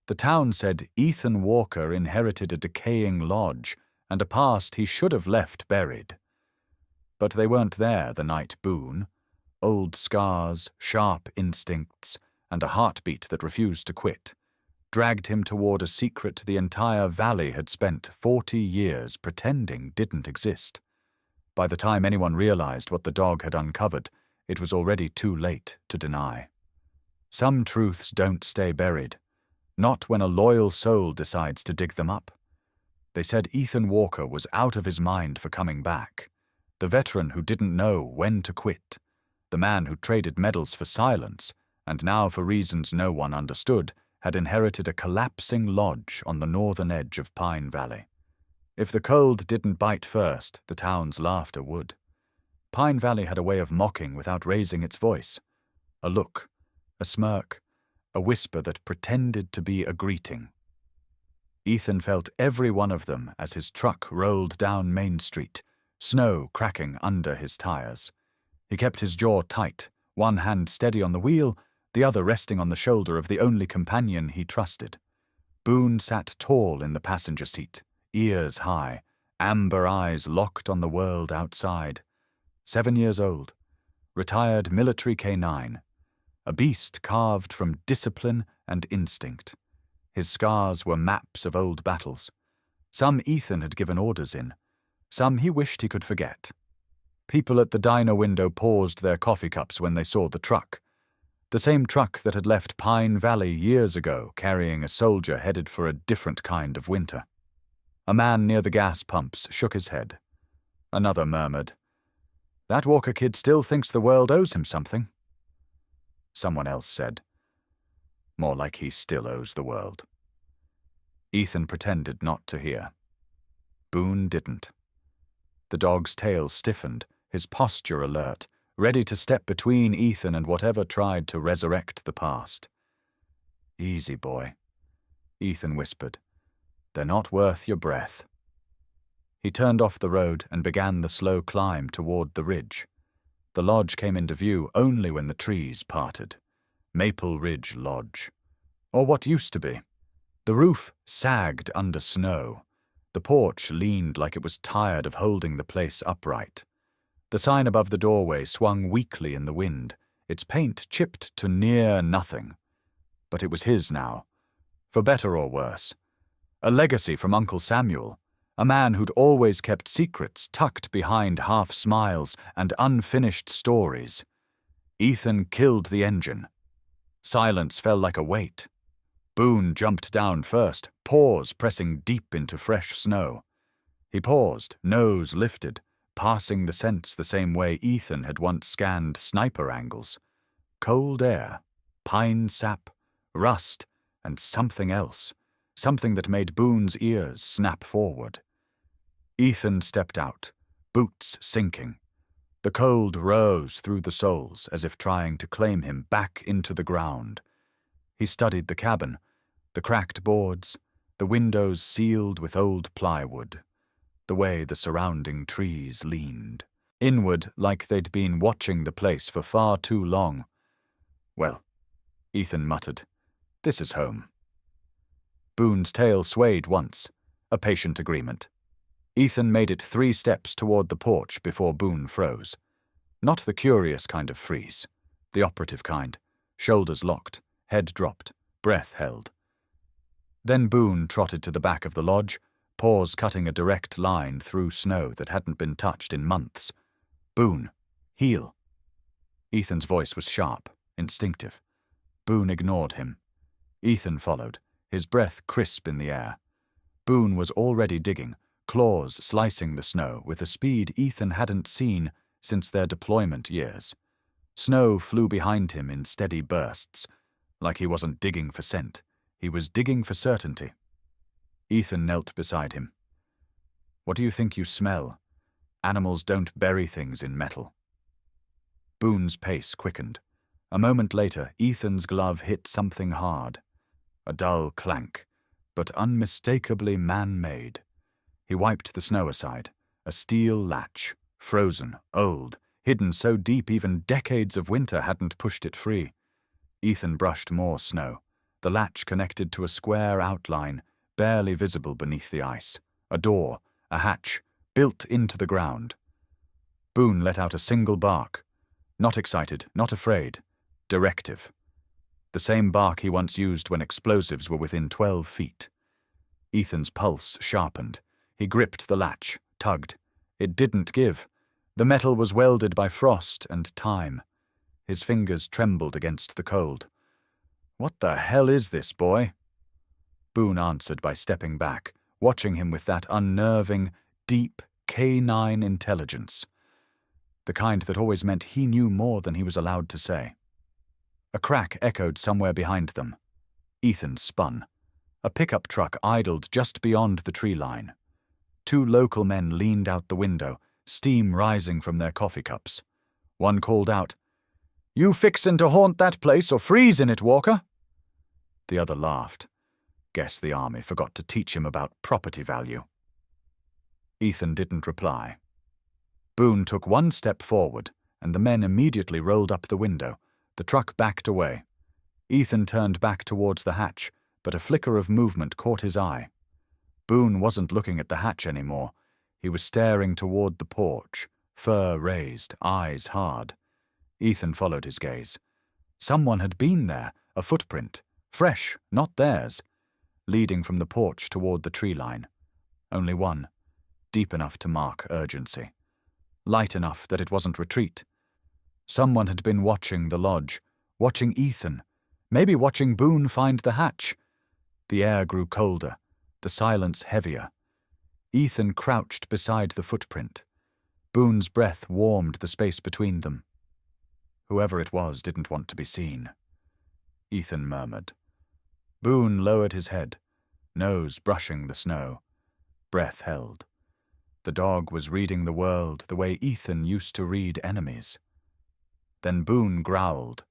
The town said Ethan Walker inherited a decaying lodge and a past he should have left buried. But they weren't there the night Boone. Old scars, sharp instincts, and a heartbeat that refused to quit dragged him toward a secret the entire valley had spent 40 years pretending didn't exist. By the time anyone realized what the dog had uncovered, it was already too late to deny. Some truths don't stay buried, not when a loyal soul decides to dig them up. They said Ethan Walker was out of his mind for coming back, the veteran who didn't know when to quit, the man who traded medals for silence, and now for reasons no one understood, had inherited a collapsing lodge on the northern edge of Pine Valley. If the cold didn't bite first, the town's laughter would. Pine Valley had a way of mocking without raising its voice. A look, a smirk, a whisper that pretended to be a greeting. Ethan felt every one of them as his truck rolled down Main Street, snow cracking under his tires. He kept his jaw tight, one hand steady on the wheel, the other resting on the shoulder of the only companion he trusted. Boone sat tall in the passenger seat, ears high, amber eyes locked on the world outside. 7 years old, retired military canine, a beast carved from discipline and instinct. His scars were maps of old battles. Some Ethan had given orders in, some he wished he could forget. People at the diner window paused their coffee cups when they saw the truck. The same truck that had left Pine Valley years ago, carrying a soldier headed for a different kind of winter. A man near the gas pumps shook his head. Another murmured, "That Walker kid still thinks the world owes him something." Someone else said, "More like he still owes the world." Ethan pretended not to hear. Boone didn't. The dog's tail stiffened, his posture alert, ready to step between Ethan and whatever tried to resurrect the past. "Easy, boy," Ethan whispered. "They're not worth your breath." He turned off the road and began the slow climb toward the ridge. The lodge came into view only when the trees parted. Maple Ridge Lodge. Or what used to be. The roof sagged under snow. The porch leaned like it was tired of holding the place upright. The sign above the doorway swung weakly in the wind, its paint chipped to near nothing. But it was his now, for better or worse. A legacy from Uncle Samuel, a man who'd always kept secrets tucked behind half smiles and unfinished stories. Ethan killed the engine. Silence fell like a weight. Boone jumped down first, paws pressing deep into fresh snow. He paused, nose lifted, passing the scents the same way Ethan had once scanned sniper angles. Cold air, pine sap, rust, and something else, something that made Boone's ears snap forward. Ethan stepped out, boots sinking. The cold rose through the soles as if trying to claim him back into the ground. He studied the cabin, the cracked boards, the windows sealed with old plywood, the way the surrounding trees leaned, inward like they'd been watching the place for far too long. "Well," Ethan muttered, "this is home." Boone's tail swayed once, a patient agreement. Ethan made it 3 steps toward the porch before Boone froze. Not the curious kind of freeze, the operative kind, shoulders locked, head dropped, breath held. Then Boone trotted to the back of the lodge, paws cutting a direct line through snow that hadn't been touched in months. "Boone, heel." Ethan's voice was sharp, instinctive. Boone ignored him. Ethan followed, his breath crisp in the air. Boone was already digging, claws slicing the snow with a speed Ethan hadn't seen since their deployment years. Snow flew behind him in steady bursts. Like he wasn't digging for scent, he was digging for certainty. Ethan knelt beside him. "What do you think you smell? Animals don't bury things in metal." Boone's pace quickened. A moment later, Ethan's glove hit something hard. A dull clank, but unmistakably man-made. He wiped the snow aside. A steel latch, frozen, old, hidden so deep even decades of winter hadn't pushed it free. Ethan brushed more snow. The latch connected to a square outline, barely visible beneath the ice. A door, a hatch, built into the ground. Boone let out a single bark. Not excited, not afraid. Directive. The same bark he once used when explosives were within 12 feet. Ethan's pulse sharpened. He gripped the latch, tugged. It didn't give. The metal was welded by frost and time. His fingers trembled against the cold. "What the hell is this, boy?" Boone answered by stepping back, watching him with that unnerving, deep, canine intelligence. The kind that always meant he knew more than he was allowed to say. A crack echoed somewhere behind them. Ethan spun. A pickup truck idled just beyond the tree line. 2 local men leaned out the window, steam rising from their coffee cups. One called out, "You fixin' to haunt that place or freeze in it, Walker?" The other laughed. Guess the army forgot to teach him about property value. Ethan didn't reply. Boone took 1 step forward, and the men immediately rolled up the window. The truck backed away. Ethan turned back towards the hatch, but a flicker of movement caught his eye. Boone wasn't looking at the hatch anymore. He was staring toward the porch, fur raised, eyes hard. Ethan followed his gaze. Someone had been there, a footprint, fresh, not theirs, leading from the porch toward the tree line. Only one, deep enough to mark urgency. Light enough that it wasn't retreat. Someone had been watching the lodge, watching Ethan, maybe watching Boone find the hatch. The air grew colder, the silence heavier. Ethan crouched beside the footprint. Boone's breath warmed the space between them. Whoever it was didn't want to be seen. Ethan murmured. Boone lowered his head, nose brushing the snow. Breath held. The dog was reading the world the way Ethan used to read enemies. Then Boone growled,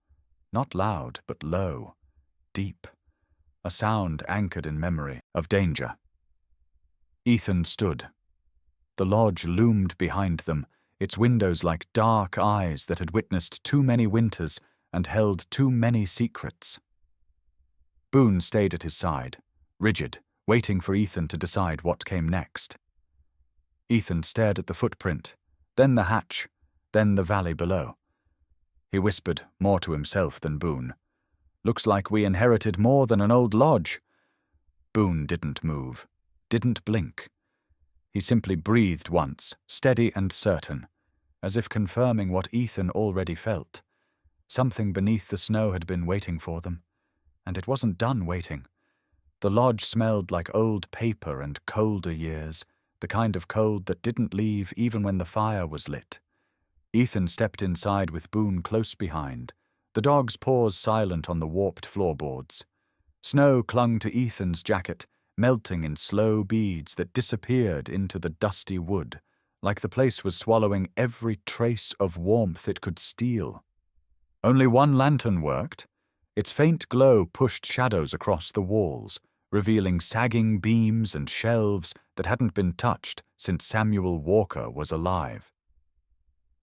not loud but low, deep, a sound anchored in memory of danger. Ethan stood. The lodge loomed behind them, its windows like dark eyes that had witnessed too many winters and held too many secrets. Boone stayed at his side, rigid, waiting for Ethan to decide what came next. Ethan stared at the footprint, then the hatch, then the valley below. He whispered, more to himself than Boone. "Looks like we inherited more than an old lodge." Boone didn't move, didn't blink. He simply breathed once, steady and certain, as if confirming what Ethan already felt. Something beneath the snow had been waiting for them, and it wasn't done waiting. The lodge smelled like old paper and colder years, the kind of cold that didn't leave even when the fire was lit. Ethan stepped inside with Boone close behind, the dog's paws silent on the warped floorboards. Snow clung to Ethan's jacket, melting in slow beads that disappeared into the dusty wood, like the place was swallowing every trace of warmth it could steal. Only one lantern worked. Its faint glow pushed shadows across the walls, revealing sagging beams and shelves that hadn't been touched since Samuel Walker was alive.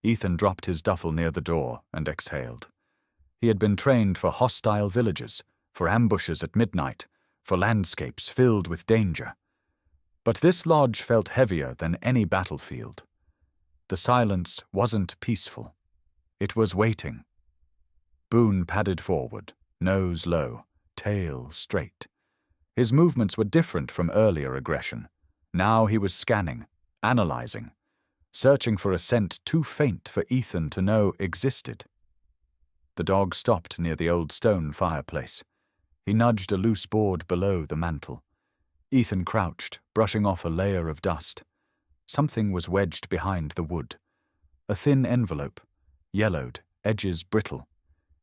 Ethan dropped his duffel near the door and exhaled. He had been trained for hostile villages, for ambushes at midnight, for landscapes filled with danger. But this lodge felt heavier than any battlefield. The silence wasn't peaceful. It was waiting. Boone padded forward, nose low, tail straight. His movements were different from earlier aggression. Now he was scanning, analyzing, searching for a scent too faint for Ethan to know existed. The dog stopped near the old stone fireplace. He nudged a loose board below the mantel. Ethan crouched, brushing off a layer of dust. Something was wedged behind the wood. A thin envelope, yellowed, edges brittle.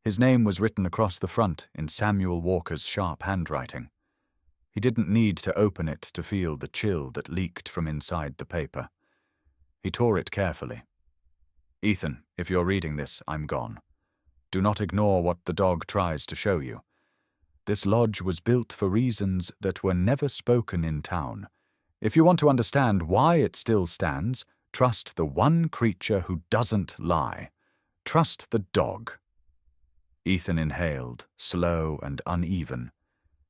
His name was written across the front in Samuel Walker's sharp handwriting. He didn't need to open it to feel the chill that leaked from inside the paper. He tore it carefully. "Ethan, if you're reading this, I'm gone. Do not ignore what the dog tries to show you. This lodge was built for reasons that were never spoken in town. If you want to understand why it still stands, trust the one creature who doesn't lie. Trust the dog." Ethan inhaled, slow and uneven.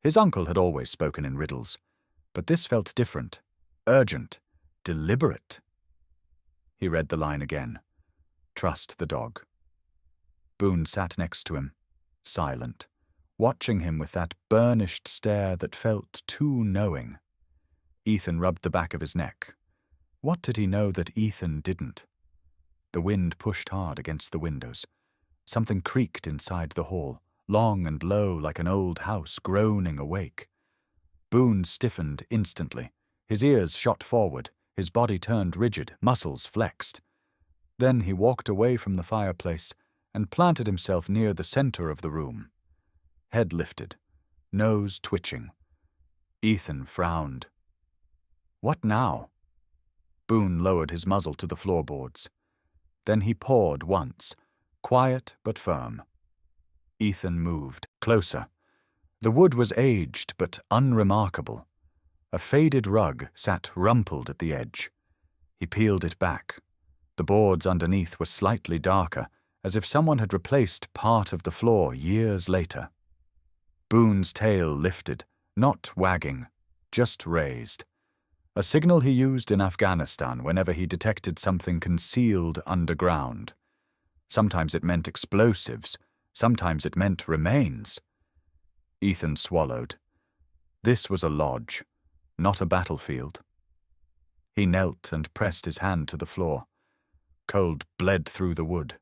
His uncle had always spoken in riddles, but this felt different, urgent, deliberate. He read the line again. Trust the dog. Boone sat next to him, silent, watching him with that burnished stare that felt too knowing. Ethan rubbed the back of his neck. What did he know that Ethan didn't? The wind pushed hard against the windows. Something creaked inside the hall, long and low like an old house groaning awake. Boone stiffened instantly. His ears shot forward, his body turned rigid, muscles flexed. Then he walked away from the fireplace and planted himself near the center of the room. Head lifted, nose twitching. Ethan frowned. What now? Boone lowered his muzzle to the floorboards. Then he pawed once, quiet but firm. Ethan moved, closer. The wood was aged but unremarkable. A faded rug sat rumpled at the edge. He peeled it back. The boards underneath were slightly darker, as if someone had replaced part of the floor years later. Boone's tail lifted, not wagging, just raised. A signal he used in Afghanistan whenever he detected something concealed underground. Sometimes it meant explosives, sometimes it meant remains. Ethan swallowed. This was a lodge, not a battlefield. He knelt and pressed his hand to the floor. Cold bled through the wood.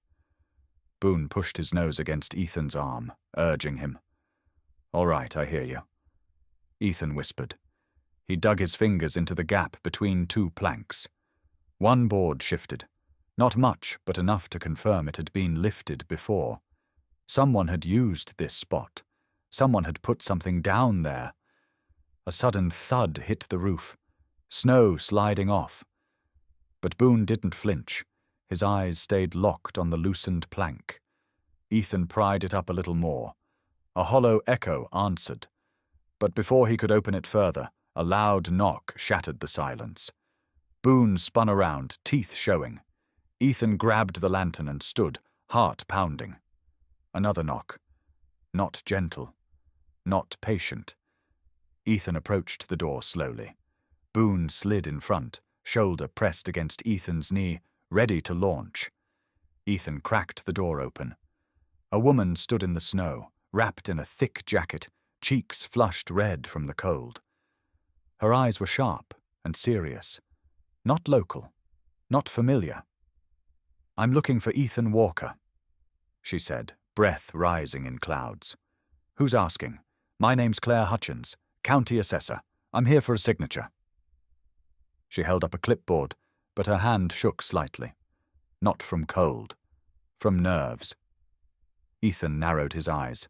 Boone pushed his nose against Ethan's arm, urging him. All right, I hear you. Ethan whispered. He dug his fingers into the gap between two planks. One board shifted. Not much, but enough to confirm it had been lifted before. Someone had used this spot. Someone had put something down there. A sudden thud hit the roof, snow sliding off. But Boone didn't flinch. His eyes stayed locked on the loosened plank. Ethan pried it up a little more. A hollow echo answered. But before he could open it further, a loud knock shattered the silence. Boone spun around, teeth showing. Ethan grabbed the lantern and stood, heart pounding. Another knock. Not gentle. Not patient. Ethan approached the door slowly. Boone slid in front, shoulder pressed against Ethan's knee, ready to launch. Ethan cracked the door open. A woman stood in the snow, wrapped in a thick jacket, cheeks flushed red from the cold. Her eyes were sharp and serious. Not local. Not familiar. I'm looking for Ethan Walker, she said, breath rising in clouds. Who's asking? My name's Claire Hutchins, County Assessor. I'm here for a signature. She held up a clipboard, but her hand shook slightly. Not from cold. From nerves. Ethan narrowed his eyes.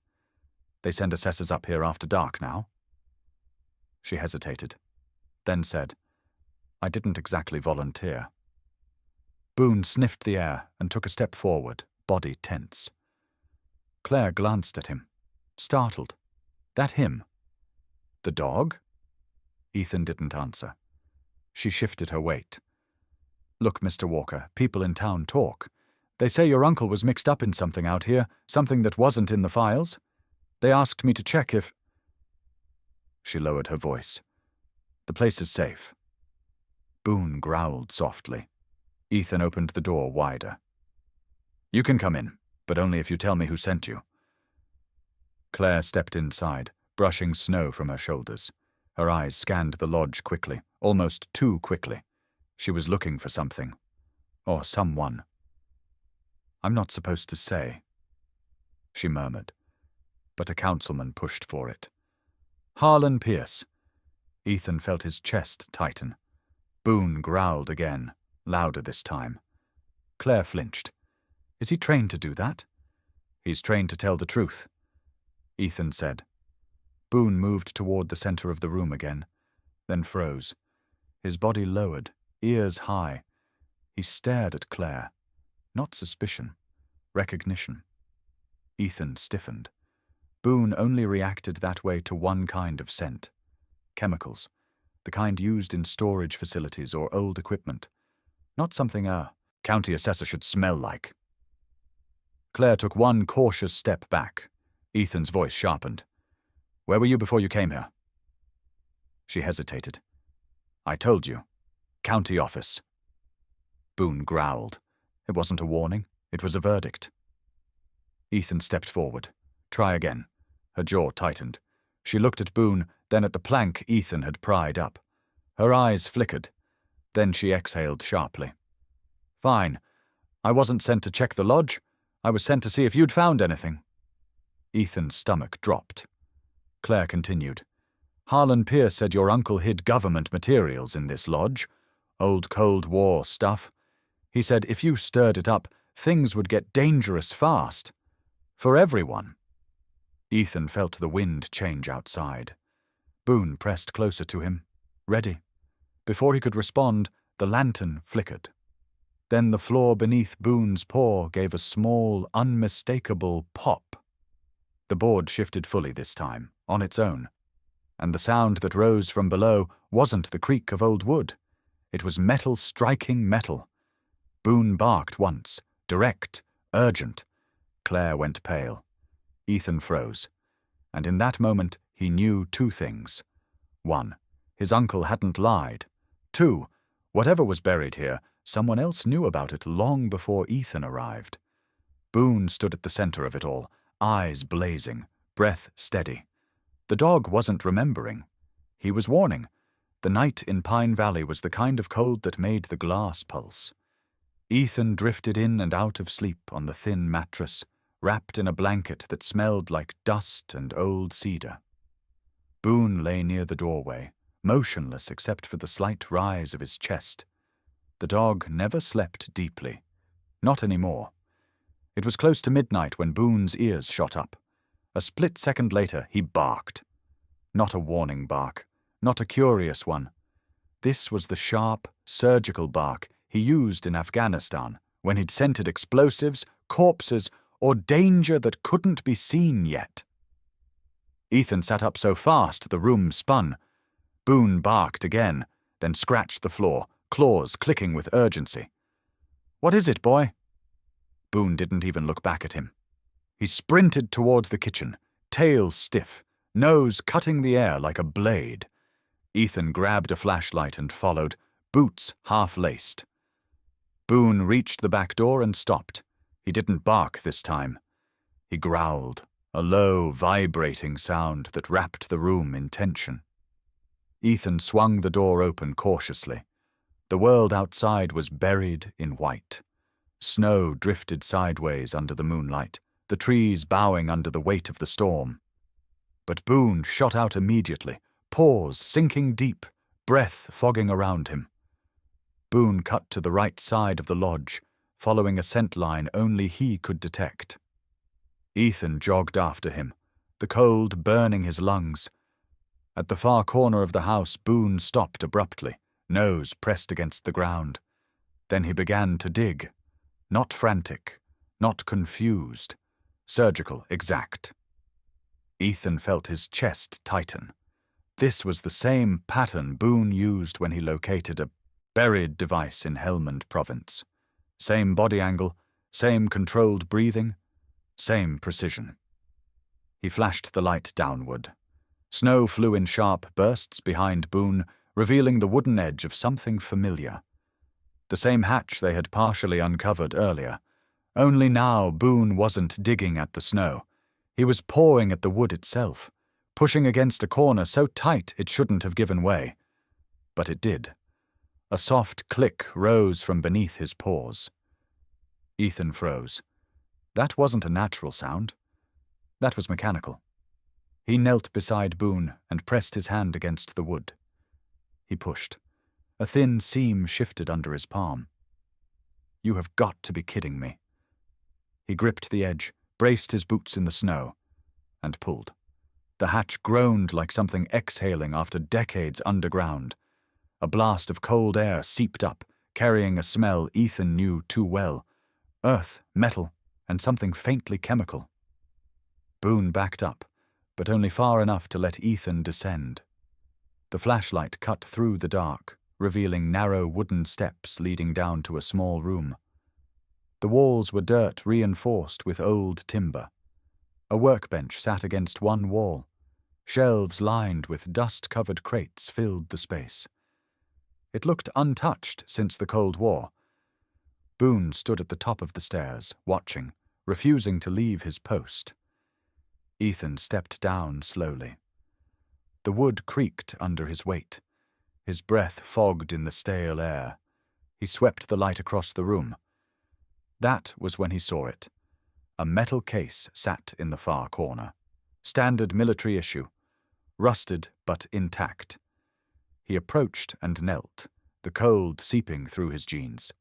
They send assessors up here after dark now? She hesitated, then said, I didn't exactly volunteer. Boone sniffed the air and took a step forward, body tense. Claire glanced at him, startled. That him? The dog? Ethan didn't answer. She shifted her weight. Look, Mr. Walker, people in town talk. They say your uncle was mixed up in something out here, something that wasn't in the files. They asked me to check if... She lowered her voice. The place is safe. Boone growled softly. Ethan opened the door wider. You can come in, but only if you tell me who sent you. Claire stepped inside, brushing snow from her shoulders. Her eyes scanned the lodge quickly, almost too quickly. She was looking for something. Or someone. I'm not supposed to say, she murmured, but a councilman pushed for it. Harlan Pierce. Ethan felt his chest tighten. Boone growled again, louder this time. Claire flinched. Is he trained to do that? He's trained to tell the truth, Ethan said. Boone moved toward the center of the room again, then froze. His body lowered, ears high. He stared at Claire. Not suspicion, recognition. Ethan stiffened. Boone only reacted that way to one kind of scent. Chemicals. The kind used in storage facilities or old equipment. Not something a county assessor should smell like. Claire took one cautious step back. Ethan's voice sharpened. Where were you before you came here?" She hesitated. "I told you. County office." Boone growled. It wasn't a warning, it was a verdict. Ethan stepped forward. "Try again." Her jaw tightened. She looked at Boone, then at the plank Ethan had pried up. Her eyes flickered. Then she exhaled sharply. "Fine. I wasn't sent to check the lodge. I was sent to see if you'd found anything." Ethan's stomach dropped. Claire continued. "Harlan Pierce said your uncle hid government materials in this lodge. Old Cold War stuff. He said if you stirred it up, things would get dangerous fast. For everyone." Ethan felt the wind change outside. Boone pressed closer to him, ready. Before he could respond, the lantern flickered. Then the floor beneath Boone's paw gave a small, unmistakable pop. The board shifted fully this time, on its own. And the sound that rose from below wasn't the creak of old wood. It was metal striking metal. Boone barked once, direct, urgent. Claire went pale. Ethan froze. And in that moment, he knew two things. 1. His uncle hadn't lied. 2. Whatever was buried here, someone else knew about it long before Ethan arrived. Boone stood at the center of it all, eyes blazing, breath steady. The dog wasn't remembering. He was warning. The night in Pine Valley was the kind of cold that made the glass pulse. Ethan drifted in and out of sleep on the thin mattress, wrapped in a blanket that smelled like dust and old cedar. Boone lay near the doorway, motionless except for the slight rise of his chest. The dog never slept deeply. Not anymore. It was close to midnight when Boone's ears shot up. A split second later, he barked. Not a warning bark, not a curious one. This was the sharp, surgical bark he used in Afghanistan when he'd scented explosives, corpses, or danger that couldn't be seen yet. Ethan sat up so fast the room spun. Boone barked again, then scratched the floor, claws clicking with urgency. "What is it, boy?" Boone didn't even look back at him. He sprinted towards the kitchen, tail stiff, nose cutting the air like a blade. Ethan grabbed a flashlight and followed, boots half-laced. Boone reached the back door and stopped. He didn't bark this time. He growled, a low, vibrating sound that wrapped the room in tension. Ethan swung the door open cautiously. The world outside was buried in white. Snow drifted sideways under the moonlight, the trees bowing under the weight of the storm. But Boone shot out immediately, paws sinking deep, breath fogging around him. Boone cut to the right side of the lodge, following a scent line only he could detect. Ethan jogged after him, the cold burning his lungs. At the far corner of the house, Boone stopped abruptly, nose pressed against the ground. Then he began to dig. Not frantic, not confused, surgical, exact. Ethan felt his chest tighten. This was the same pattern Boone used when he located a buried device in Helmand Province. Same body angle, same controlled breathing, same precision. He flashed the light downward. Snow flew in sharp bursts behind Boone, revealing the wooden edge of something familiar. The same hatch they had partially uncovered earlier. Only now Boone wasn't digging at the snow. He was pawing at the wood itself, pushing against a corner so tight it shouldn't have given way. But it did. A soft click rose from beneath his paws. Ethan froze. That wasn't a natural sound. That was mechanical. He knelt beside Boone and pressed his hand against the wood. He pushed. A thin seam shifted under his palm. "You have got to be kidding me." He gripped the edge, braced his boots in the snow, and pulled. The hatch groaned like something exhaling after decades underground. A blast of cold air seeped up, carrying a smell Ethan knew too well. Earth, metal, and something faintly chemical. Boone backed up, but only far enough to let Ethan descend. The flashlight cut through the dark, revealing narrow wooden steps leading down to a small room. The walls were dirt reinforced with old timber. A workbench sat against one wall. Shelves lined with dust-covered crates filled the space. It looked untouched since the Cold War. Boone stood at the top of the stairs, watching, refusing to leave his post. Ethan stepped down slowly. The wood creaked under his weight. His breath fogged in the stale air. He swept the light across the room. That was when he saw it. A metal case sat in the far corner. Standard military issue. Rusted but intact. He approached and knelt, the cold seeping through his jeans.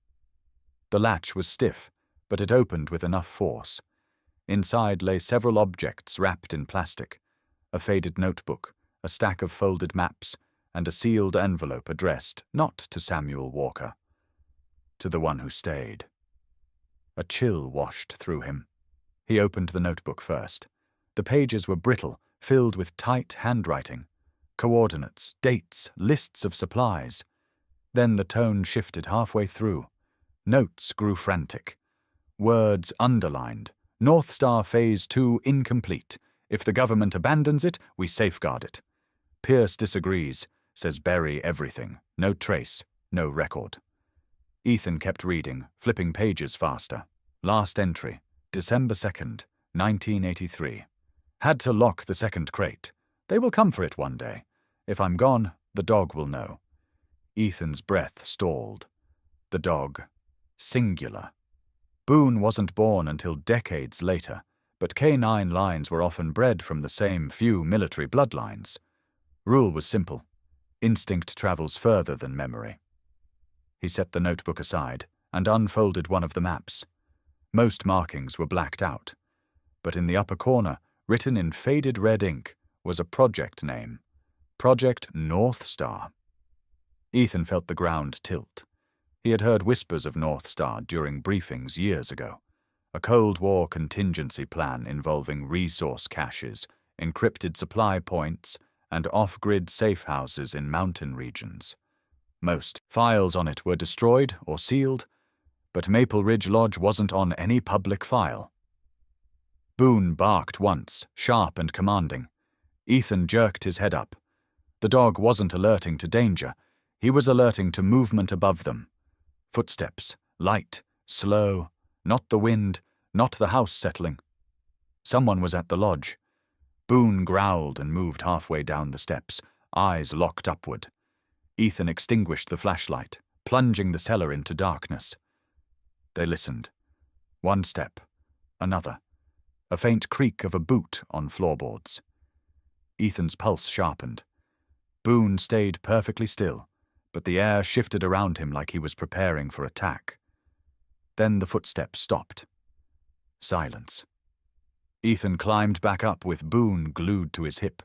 The latch was stiff, but it opened with enough force. Inside lay several objects wrapped in plastic, a faded notebook, a stack of folded maps, and a sealed envelope addressed not to Samuel Walker, to the one who stayed. A chill washed through him. He opened the notebook first. The pages were brittle, filled with tight handwriting. Coordinates, dates, lists of supplies. Then the tone shifted halfway through. Notes grew frantic. Words underlined. North Star Phase 2 incomplete. If the government abandons it, we safeguard it. Pierce disagrees, says bury everything. No trace, no record. Ethan kept reading, flipping pages faster. Last entry, December 2nd, 1983. Had to lock the second crate. They will come for it one day. If I'm gone, the dog will know. Ethan's breath stalled. The dog. Singular. Boone wasn't born until decades later, but canine lines were often bred from the same few military bloodlines. Rule was simple. Instinct travels further than memory. He set the notebook aside and unfolded one of the maps. Most markings were blacked out, but in the upper corner, written in faded red ink, was a project name. Project North Star. Ethan felt the ground tilt. He had heard whispers of North Star during briefings years ago. A Cold War contingency plan involving resource caches, encrypted supply points, and off-grid safe houses in mountain regions. Most files on it were destroyed or sealed, but Maple Ridge Lodge wasn't on any public file. Boone barked once, sharp and commanding. Ethan jerked his head up. The dog wasn't alerting to danger. He was alerting to movement above them. Footsteps, light, slow, not the wind, not the house settling. Someone was at the lodge. Boone growled and moved halfway down the steps, eyes locked upward. Ethan extinguished the flashlight, plunging the cellar into darkness. They listened. One step, another. A faint creak of a boot on floorboards. Ethan's pulse sharpened. Boone stayed perfectly still, but the air shifted around him like he was preparing for attack. Then the footsteps stopped. Silence. Ethan climbed back up with Boone glued to his hip.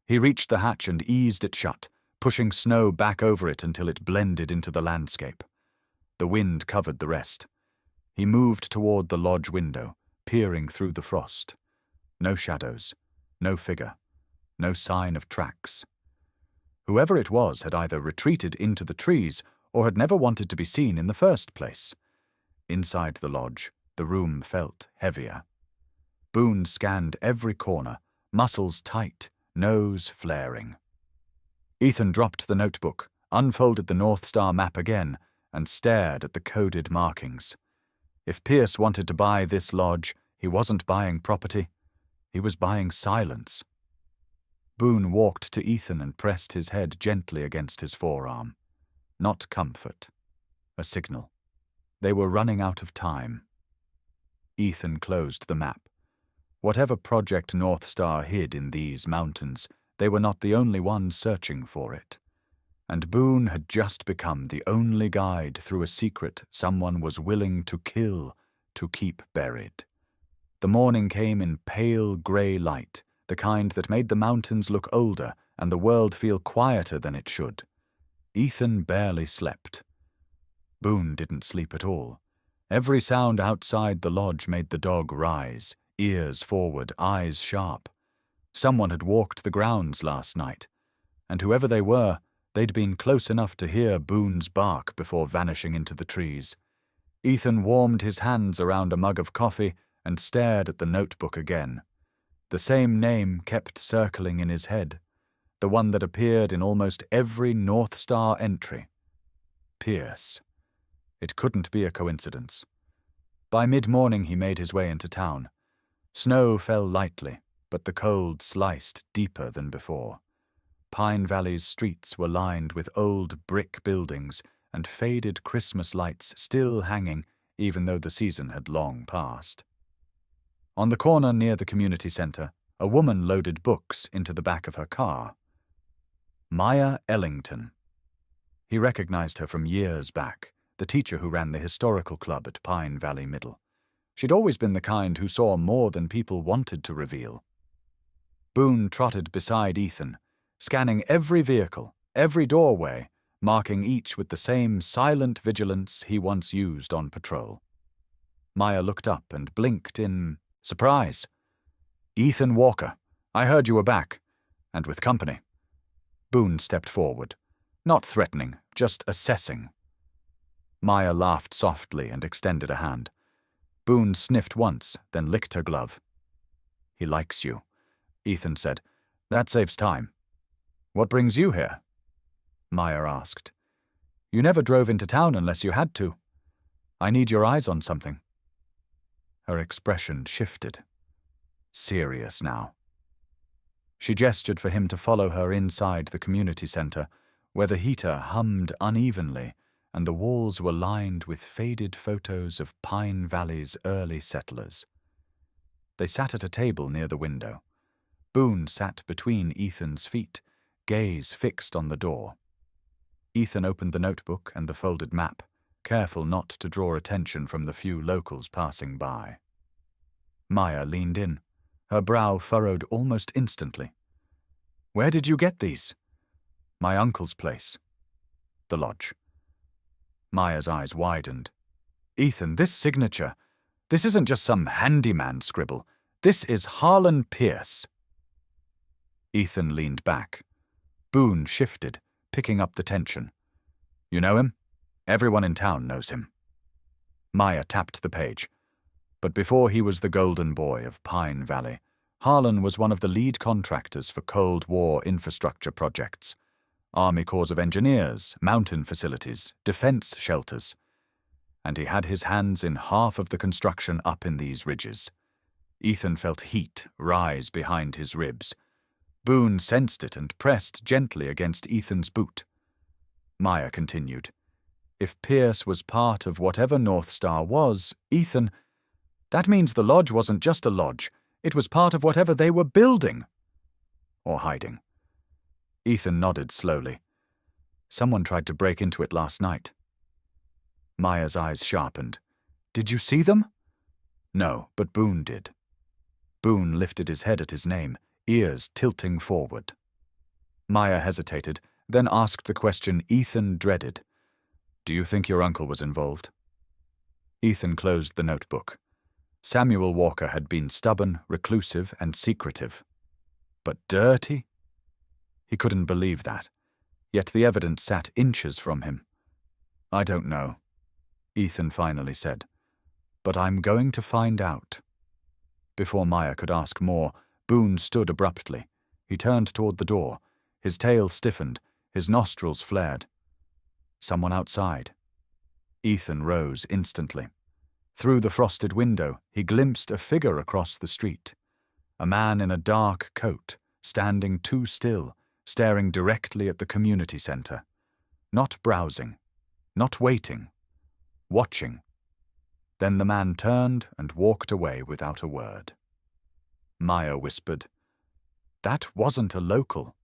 He reached the hatch and eased it shut, pushing snow back over it until it blended into the landscape. The wind covered the rest. He moved toward the lodge window, peering through the frost. No shadows, no figure, no sign of tracks. Whoever it was had either retreated into the trees or had never wanted to be seen in the first place. Inside the lodge, the room felt heavier. Boone scanned every corner, muscles tight, nose flaring. Ethan dropped the notebook, unfolded the North Star map again, and stared at the coded markings. If Pierce wanted to buy this lodge, he wasn't buying property. He was buying silence. Boone walked to Ethan and pressed his head gently against his forearm. Not comfort. A signal. They were running out of time. Ethan closed the map. Whatever Project North Star hid in these mountains, they were not the only ones searching for it. And Boone had just become the only guide through a secret someone was willing to kill to keep buried. The morning came in pale grey light, the kind that made the mountains look older and the world feel quieter than it should. Ethan barely slept. Boone didn't sleep at all. Every sound outside the lodge made the dog rise, ears forward, eyes sharp. Someone had walked the grounds last night, and whoever they were, they'd been close enough to hear Boone's bark before vanishing into the trees. Ethan warmed his hands around a mug of coffee and stared at the notebook again. The same name kept circling in his head, the one that appeared in almost every North Star entry. Pierce. It couldn't be a coincidence. By mid-morning he made his way into town. Snow fell lightly, but the cold sliced deeper than before. Pine Valley's streets were lined with old brick buildings and faded Christmas lights still hanging, even though the season had long passed. On the corner near the community center, a woman loaded books into the back of her car. Maya Ellington. He recognized her from years back, the teacher who ran the historical club at Pine Valley Middle. She'd always been the kind who saw more than people wanted to reveal. Boone trotted beside Ethan, scanning every vehicle, every doorway, marking each with the same silent vigilance he once used on patrol. Maya looked up and blinked in surprise. "Ethan Walker, I heard you were back, and with company." Boone stepped forward, not threatening, just assessing. Maya laughed softly and extended a hand. Boone sniffed once, then licked her glove. "He likes you," Ethan said. "That saves time." "What brings you here?" Maya asked. "You never drove into town unless you had to. I need your eyes on something." Her expression shifted. Serious now. She gestured for him to follow her inside the community center, where the heater hummed unevenly and the walls were lined with faded photos of Pine Valley's early settlers. They sat at a table near the window. Boone sat between Ethan's feet, gaze fixed on the door. Ethan opened the notebook and the folded map, careful not to draw attention from the few locals passing by. Maya leaned in, her brow furrowed almost instantly. "Where did you get these?" "My uncle's place." "The lodge." Maya's eyes widened. "Ethan, this signature, this isn't just some handyman scribble. This is Harlan Pierce." Ethan leaned back. Boone shifted, picking up the tension. "You know him? Everyone in town knows him." Maya tapped the page. But before he was the golden boy of Pine Valley, Harlan was one of the lead contractors for Cold War infrastructure projects. Army Corps of Engineers, mountain facilities, defense shelters. And he had his hands in half of the construction up in these ridges. Ethan felt heat rise behind his ribs. Boone sensed it and pressed gently against Ethan's boot. Maya continued. "If Pierce was part of whatever North Star was, Ethan, that means the lodge wasn't just a lodge. It was part of whatever they were building. Or hiding." Ethan nodded slowly. "Someone tried to break into it last night." Maya's eyes sharpened. "Did you see them?" "No, but Boone did." Boone lifted his head at his name, ears tilting forward. Maya hesitated, then asked the question Ethan dreaded. "Do you think your uncle was involved?" Ethan closed the notebook. Samuel Walker had been stubborn, reclusive, and secretive. But dirty? He couldn't believe that. Yet the evidence sat inches from him. "I don't know," Ethan finally said. "But I'm going to find out." Before Maya could ask more, Boone stood abruptly. He turned toward the door. His tail stiffened, his nostrils flared. Someone outside. Ethan rose instantly. Through the frosted window, he glimpsed a figure across the street. A man in a dark coat, standing too still, staring directly at the community center. Not browsing, not waiting, watching. Then the man turned and walked away without a word. Maya whispered, "That wasn't a local."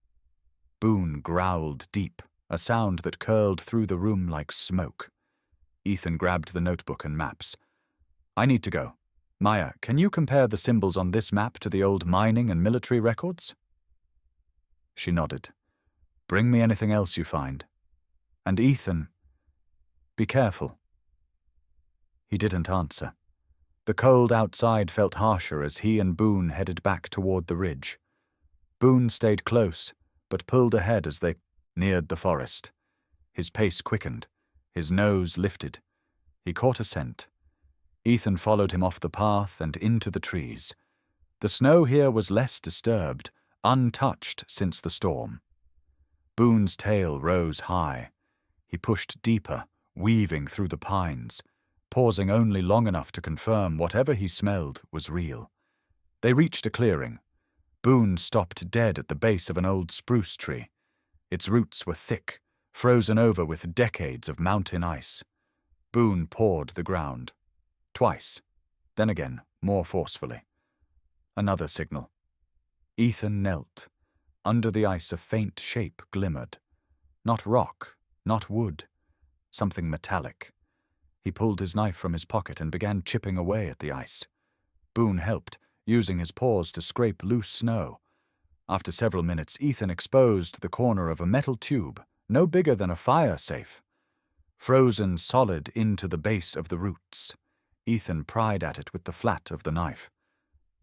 Boone growled deep, a sound that curled through the room like smoke. Ethan grabbed the notebook and maps. "I need to go. Maya, can you compare the symbols on this map to the old mining and military records?" She nodded. "Bring me anything else you find. And Ethan, be careful." He didn't answer. The cold outside felt harsher as he and Boone headed back toward the ridge. Boone stayed close, but pulled ahead as they neared the forest. His pace quickened. His nose lifted. He caught a scent. Ethan followed him off the path and into the trees. The snow here was less disturbed, untouched since the storm. Boone's tail rose high. He pushed deeper, weaving through the pines, pausing only long enough to confirm whatever he smelled was real. They reached a clearing. Boone stopped dead at the base of an old spruce tree. Its roots were thick, frozen over with decades of mountain ice. Boone pawed the ground. Twice. Then again, more forcefully. Another signal. Ethan knelt. Under the ice a faint shape glimmered. Not rock, not wood. Something metallic. He pulled his knife from his pocket and began chipping away at the ice. Boone helped, using his paws to scrape loose snow. After several minutes, Ethan exposed the corner of a metal tube, no bigger than a fire safe. Frozen solid into the base of the roots, Ethan pried at it with the flat of the knife.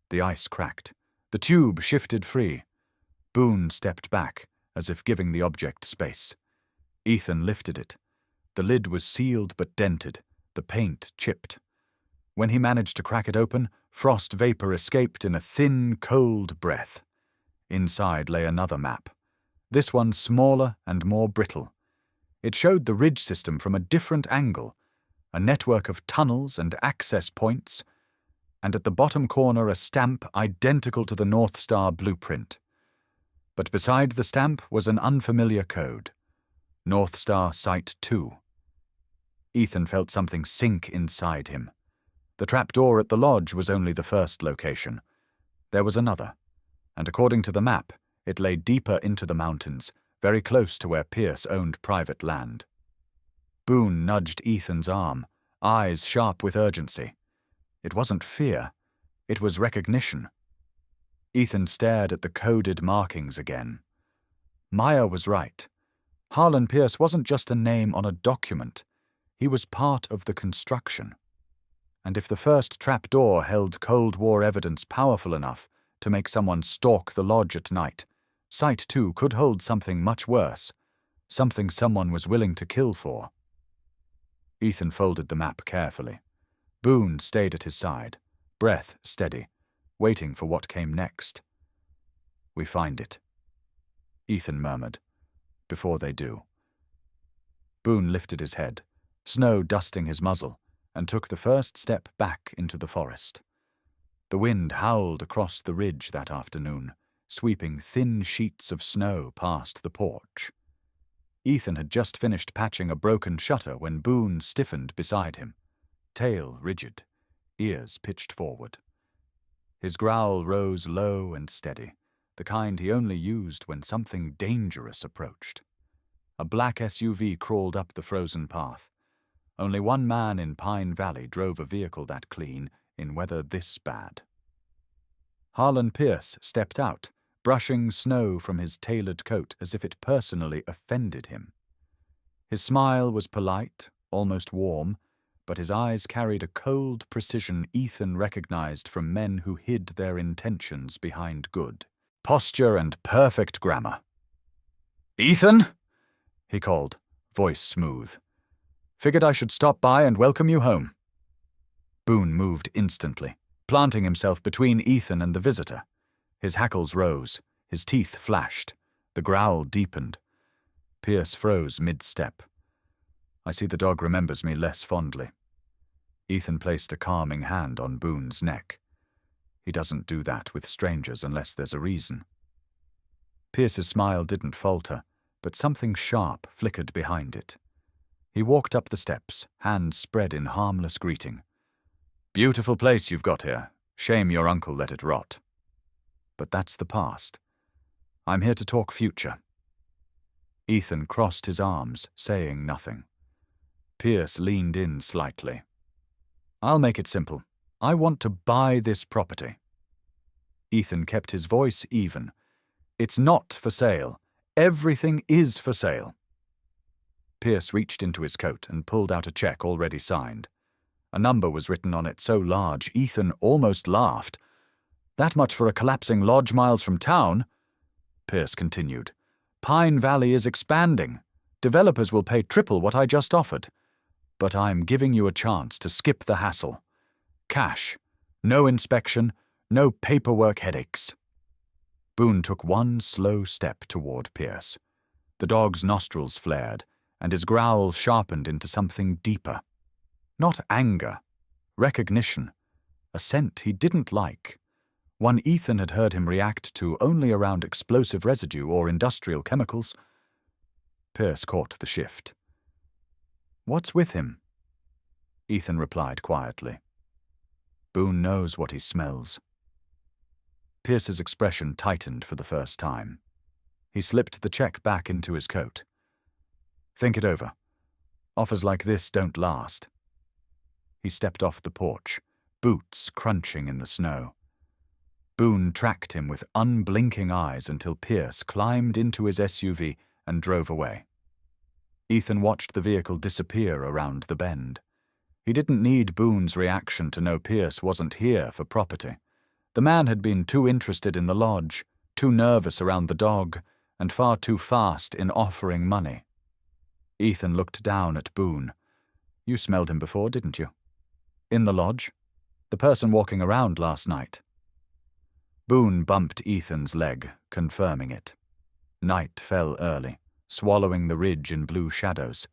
The ice cracked. The tube shifted free. Boone stepped back, as if giving the object space. Ethan lifted it. The lid was sealed but dented, the paint chipped. When he managed to crack it open, frost vapor escaped in a thin, cold breath. Inside lay another map, this one smaller and more brittle. It showed the ridge system from a different angle, a network of tunnels and access points, and at the bottom corner a stamp identical to the North Star blueprint. But beside the stamp was an unfamiliar code. North Star Site 2. Ethan felt something sink inside him. The trapdoor at the lodge was only the first location. There was another, and according to the map, it lay deeper into the mountains, very close to where Pierce owned private land. Boone nudged Ethan's arm, eyes sharp with urgency. It wasn't fear, it was recognition. Ethan stared at the coded markings again. Maya was right. Harlan Pierce wasn't just a name on a document. He was part of the construction. And if the first trapdoor held Cold War evidence powerful enough to make someone stalk the lodge at night, Site 2 could hold something much worse, something someone was willing to kill for. Ethan folded the map carefully. Boone stayed at his side, breath steady, waiting for what came next. "We find it," Ethan murmured, "before they do." Boone lifted his head, snow dusting his muzzle, and took the first step back into the forest. The wind howled across the ridge that afternoon, sweeping thin sheets of snow past the porch. Ethan had just finished patching a broken shutter when Boone stiffened beside him, tail rigid, ears pitched forward. His growl rose low and steady, the kind he only used when something dangerous approached. A black SUV crawled up the frozen path. Only one man in Pine Valley drove a vehicle that clean in weather this bad. Harlan Pierce stepped out, brushing snow from his tailored coat as if it personally offended him. His smile was polite, almost warm, but his eyes carried a cold precision Ethan recognized from men who hid their intentions behind good posture and perfect grammar. "Ethan?" he called, voice smooth. "Figured I should stop by and welcome you home." Boone moved instantly, planting himself between Ethan and the visitor. His hackles rose, his teeth flashed, the growl deepened. Pierce froze mid-step. "I see the dog remembers me less fondly." Ethan placed a calming hand on Boone's neck. "He doesn't do that with strangers unless there's a reason." Pierce's smile didn't falter, but something sharp flickered behind it. He walked up the steps, hands spread in harmless greeting. "Beautiful place you've got here. Shame your uncle let it rot. But that's the past. I'm here to talk future." Ethan crossed his arms, saying nothing. Pierce leaned in slightly. "I'll make it simple. I want to buy this property." Ethan kept his voice even. "It's not for sale. Everything is for sale." Pierce reached into his coat and pulled out a check already signed. A number was written on it so large, Ethan almost laughed. "That much for a collapsing lodge miles from town." Pierce continued. "Pine Valley is expanding. Developers will pay triple what I just offered. But I'm giving you a chance to skip the hassle. Cash. No inspection, No paperwork headaches. Boone took one slow step toward Pierce. The dog's nostrils flared, and his growl sharpened into something deeper. Not anger, recognition, a scent he didn't like. One Ethan had heard him react to only around explosive residue or industrial chemicals. Pierce caught the shift. "What's with him?" Ethan replied quietly. "Boone knows what he smells." Pierce's expression tightened for the first time. He slipped the check back into his coat. "Think it over. Offers like this don't last." He stepped off the porch, boots crunching in the snow. Boone tracked him with unblinking eyes until Pierce climbed into his SUV and drove away. Ethan watched the vehicle disappear around the bend. He didn't need Boone's reaction to know Pierce wasn't here for property. The man had been too interested in the lodge, too nervous around the dog, and far too fast in offering money. Ethan looked down at Boone. "You smelled him before, didn't you? In the lodge? The person walking around last night?" Boone bumped Ethan's leg, confirming it. Night fell early, swallowing the ridge in blue shadows.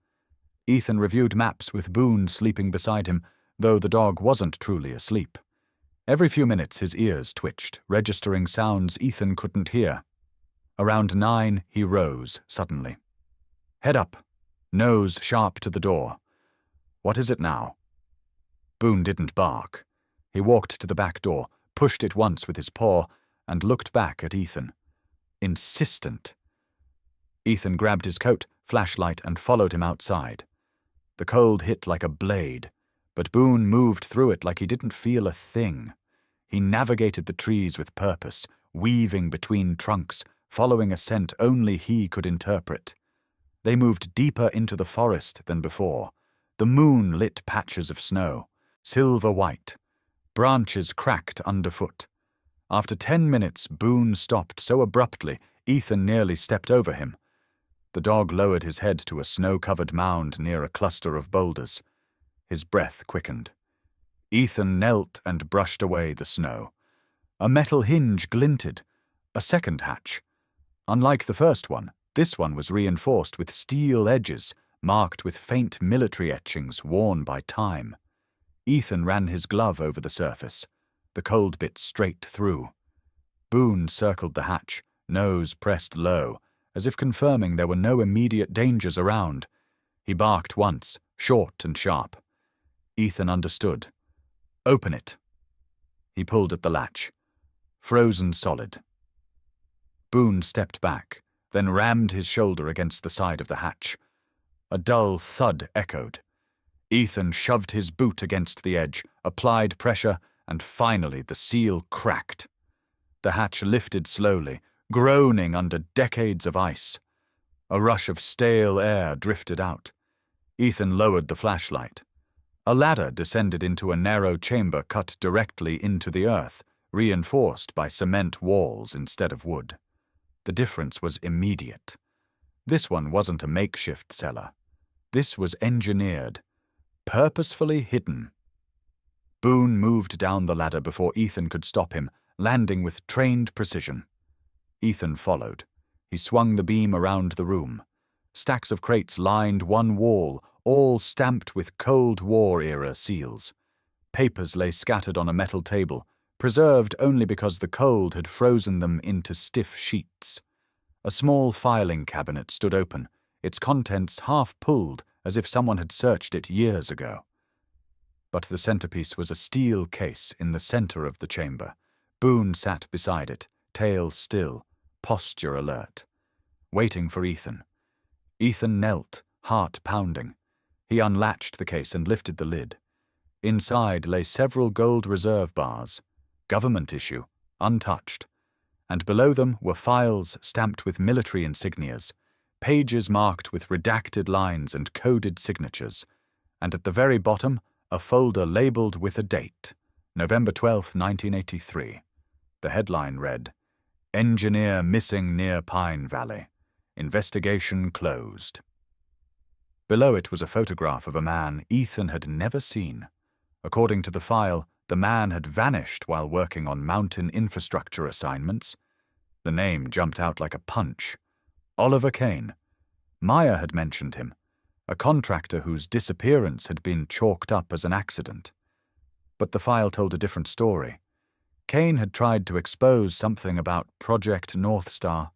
Ethan reviewed maps with Boone sleeping beside him, though the dog wasn't truly asleep. Every few minutes his ears twitched, registering sounds Ethan couldn't hear. Around 9, he rose suddenly. "Head up, nose sharp to the door. What is it now?" Boone didn't bark. He walked to the back door, pushed it once with his paw, and looked back at Ethan. Insistent. Ethan grabbed his coat, flashlight, and followed him outside. The cold hit like a blade, but Boone moved through it like he didn't feel a thing. He navigated the trees with purpose, weaving between trunks, following a scent only he could interpret. They moved deeper into the forest than before. The moon lit patches of snow, silver white. Branches cracked underfoot. After 10 minutes, Boone stopped so abruptly, Ethan nearly stepped over him. The dog lowered his head to a snow-covered mound near a cluster of boulders. His breath quickened. Ethan knelt and brushed away the snow. A metal hinge glinted. A second hatch. Unlike the first one, this one was reinforced with steel edges, marked with faint military etchings worn by time. Ethan ran his glove over the surface, the cold bit straight through. Boone circled the hatch, nose pressed low, as if confirming there were no immediate dangers around. He barked once, short and sharp. Ethan understood. "Open it." He pulled at the latch. Frozen solid. Boone stepped back, then rammed his shoulder against the side of the hatch. A dull thud echoed. Ethan shoved his boot against the edge, applied pressure, and finally the seal cracked. The hatch lifted slowly, groaning under decades of ice. A rush of stale air drifted out. Ethan lowered the flashlight. A ladder descended into a narrow chamber cut directly into the earth, reinforced by cement walls instead of wood. The difference was immediate. This one wasn't a makeshift cellar. This was engineered, purposefully hidden. Boone moved down the ladder before Ethan could stop him, landing with trained precision. Ethan followed. He swung the beam around the room. Stacks of crates lined one wall, all stamped with Cold War-era seals. Papers lay scattered on a metal table, preserved only because the cold had frozen them into stiff sheets. A small filing cabinet stood open, its contents half pulled as if someone had searched it years ago. But the centerpiece was a steel case in the center of the chamber. Boone sat beside it, tail still, posture alert, waiting for Ethan. Ethan knelt, heart pounding. He unlatched the case and lifted the lid. Inside lay several gold reserve bars, government issue, untouched, and below them were files stamped with military insignias, pages marked with redacted lines and coded signatures, and at the very bottom a folder labeled with a date, November 12, 1983. The headline read, "Engineer missing near Pine Valley. Investigation closed." Below it was a photograph of a man Ethan had never seen. According to the file, The man had vanished while working on mountain infrastructure assignments. The name jumped out like a punch. Oliver Kane. Maya had mentioned him, a contractor whose disappearance had been chalked up as an accident. But the file told a different story. Kane had tried to expose something about Project North Star,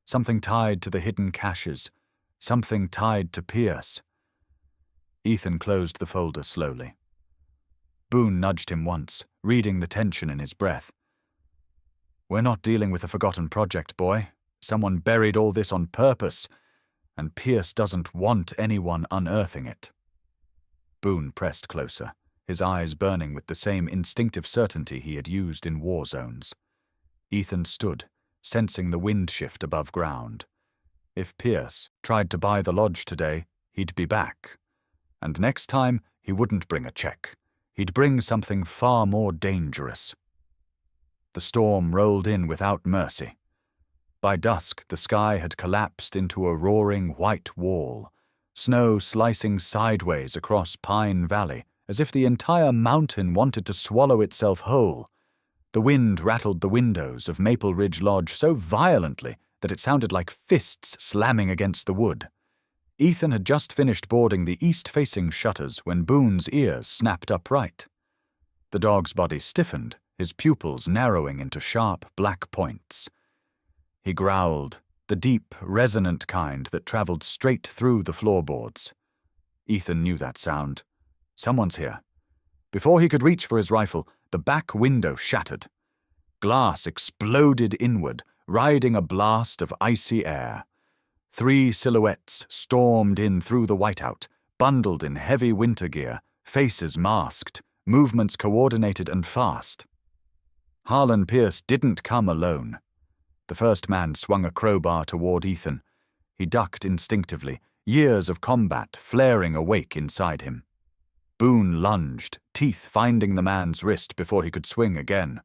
something tied to the hidden caches, something tied to Pierce. Ethan closed the folder slowly. Boone nudged him once, reading the tension in his breath. "We're not dealing with a forgotten project, boy. Someone buried all this on purpose, and Pierce doesn't want anyone unearthing it." Boone pressed closer, his eyes burning with the same instinctive certainty he had used in war zones. Ethan stood, sensing the wind shift above ground. If Pierce tried to buy the lodge today, he'd be back. And next time, he wouldn't bring a check. He'd bring something far more dangerous. The storm rolled in without mercy. By dusk, the sky had collapsed into a roaring white wall, snow slicing sideways across Pine Valley, as if the entire mountain wanted to swallow itself whole. The wind rattled the windows of Maple Ridge Lodge so violently that it sounded like fists slamming against the wood. Ethan had just finished boarding the east-facing shutters when Boone's ears snapped upright. The dog's body stiffened, his pupils narrowing into sharp black points. He growled, the deep, resonant kind that traveled straight through the floorboards. Ethan knew that sound. Someone's here. Before he could reach for his rifle, the back window shattered. Glass exploded inward, riding a blast of icy air. 3 silhouettes stormed in through the whiteout, bundled in heavy winter gear, faces masked, movements coordinated and fast. Harlan Pierce didn't come alone. The first man swung a crowbar toward Ethan. He ducked instinctively, years of combat flaring awake inside him. Boone lunged, teeth finding the man's wrist before he could swing again.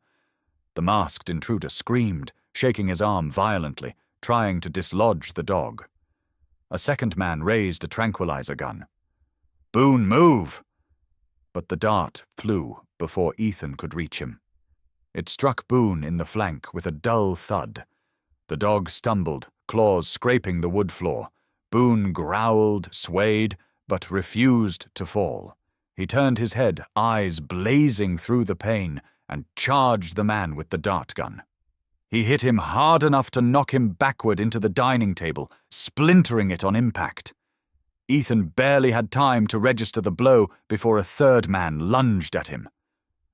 The masked intruder screamed, shaking his arm violently, trying to dislodge the dog. A second man raised a tranquilizer gun. "Boone, move!" But the dart flew before Ethan could reach him. It struck Boone in the flank with a dull thud. The dog stumbled, claws scraping the wood floor. Boone growled, swayed, but refused to fall. He turned his head, eyes blazing through the pain, and charged the man with the dart gun. He hit him hard enough to knock him backward into the dining table, splintering it on impact. Ethan barely had time to register the blow before a third man lunged at him.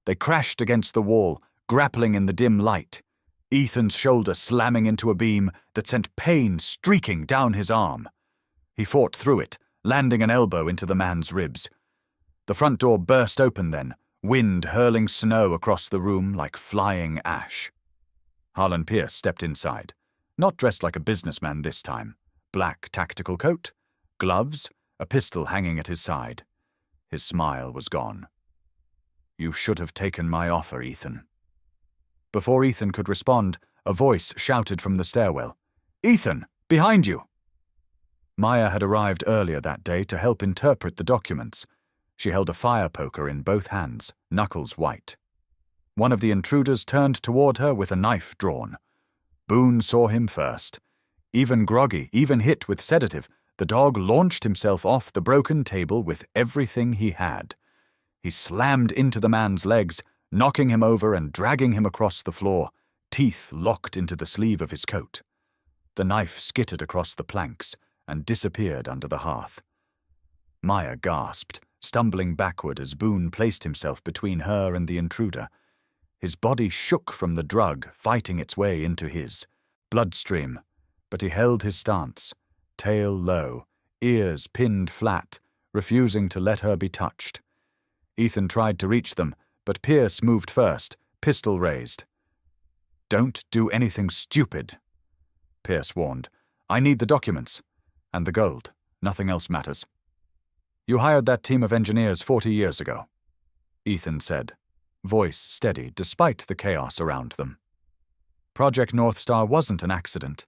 They crashed against the wall, grappling in the dim light, Ethan's shoulder slamming into a beam that sent pain streaking down his arm. He fought through it, landing an elbow into the man's ribs. The front door burst open then, wind hurling snow across the room like flying ash. Harlan Pierce stepped inside, not dressed like a businessman this time. Black tactical coat, gloves, a pistol hanging at his side. His smile was gone. "You should have taken my offer, Ethan." Before Ethan could respond, a voice shouted from the stairwell, "Ethan, behind you!" Maya had arrived earlier that day to help interpret the documents. She held a fire poker in both hands, knuckles white. One of the intruders turned toward her with a knife drawn. Boone saw him first. Even groggy, even hit with sedative, the dog launched himself off the broken table with everything he had. He slammed into the man's legs, knocking him over and dragging him across the floor, teeth locked into the sleeve of his coat. The knife skittered across the planks and disappeared under the hearth. Maya gasped, stumbling backward as Boone placed himself between her and the intruder. His body shook from the drug fighting its way into his. Bloodstream, but he held his stance, tail low, ears pinned flat, refusing to let her be touched. Ethan tried to reach them, but Pierce moved first, pistol raised. "Don't do anything stupid," Pierce warned. "I need the documents. And the gold. Nothing else matters." "You hired that team of engineers 40 years ago," Ethan said, voice steady despite the chaos around them. "Project North Star wasn't an accident.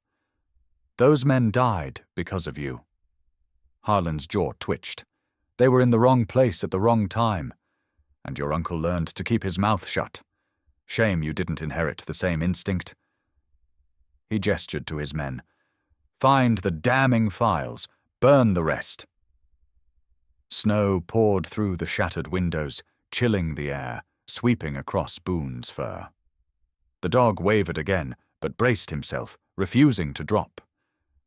Those men died because of you." Harlan's jaw twitched. They were in the wrong place at the wrong time. And your uncle learned to keep his mouth shut. Shame you didn't inherit the same instinct. He gestured to his men. Find the damning files. Burn the rest. Snow poured through the shattered windows, chilling the air, sweeping across Boone's fur. The dog wavered again, but braced himself, refusing to drop.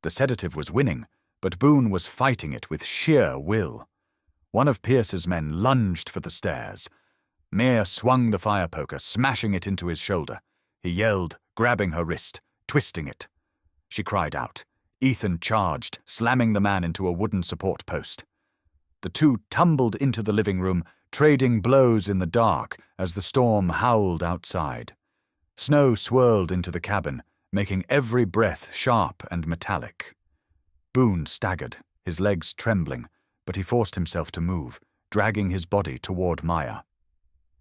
The sedative was winning, but Boone was fighting it with sheer will. One of Pierce's men lunged for the stairs. Meir swung the fire poker, smashing it into his shoulder. He yelled, grabbing her wrist, twisting it. She cried out. Ethan charged, slamming the man into a wooden support post. The two tumbled into the living room, trading blows in the dark as the storm howled outside. Snow swirled into the cabin, making every breath sharp and metallic. Boone staggered, his legs trembling, but he forced himself to move, dragging his body toward Maya.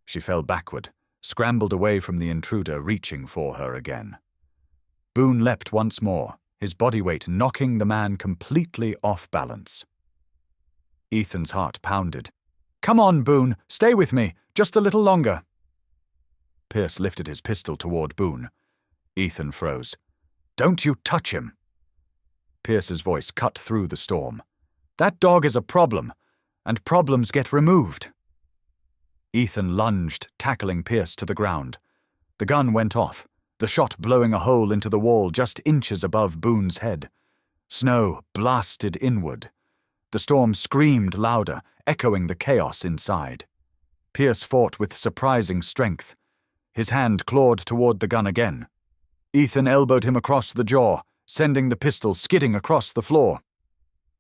She fell backward, scrambled away from the intruder, reaching for her again. Boone leapt once more, his body weight knocking the man completely off balance. Ethan's heart pounded. "Come on, Boone, stay with me, just a little longer." Pierce lifted his pistol toward Boone. Ethan froze. "Don't you touch him." Pierce's voice cut through the storm. "That dog is a problem, and problems get removed." Ethan lunged, tackling Pierce to the ground. The gun went off, the shot blowing a hole into the wall just inches above Boone's head. Snow blasted inward. The storm screamed louder, echoing the chaos inside. Pierce fought with surprising strength. His hand clawed toward the gun again. Ethan elbowed him across the jaw, sending the pistol skidding across the floor.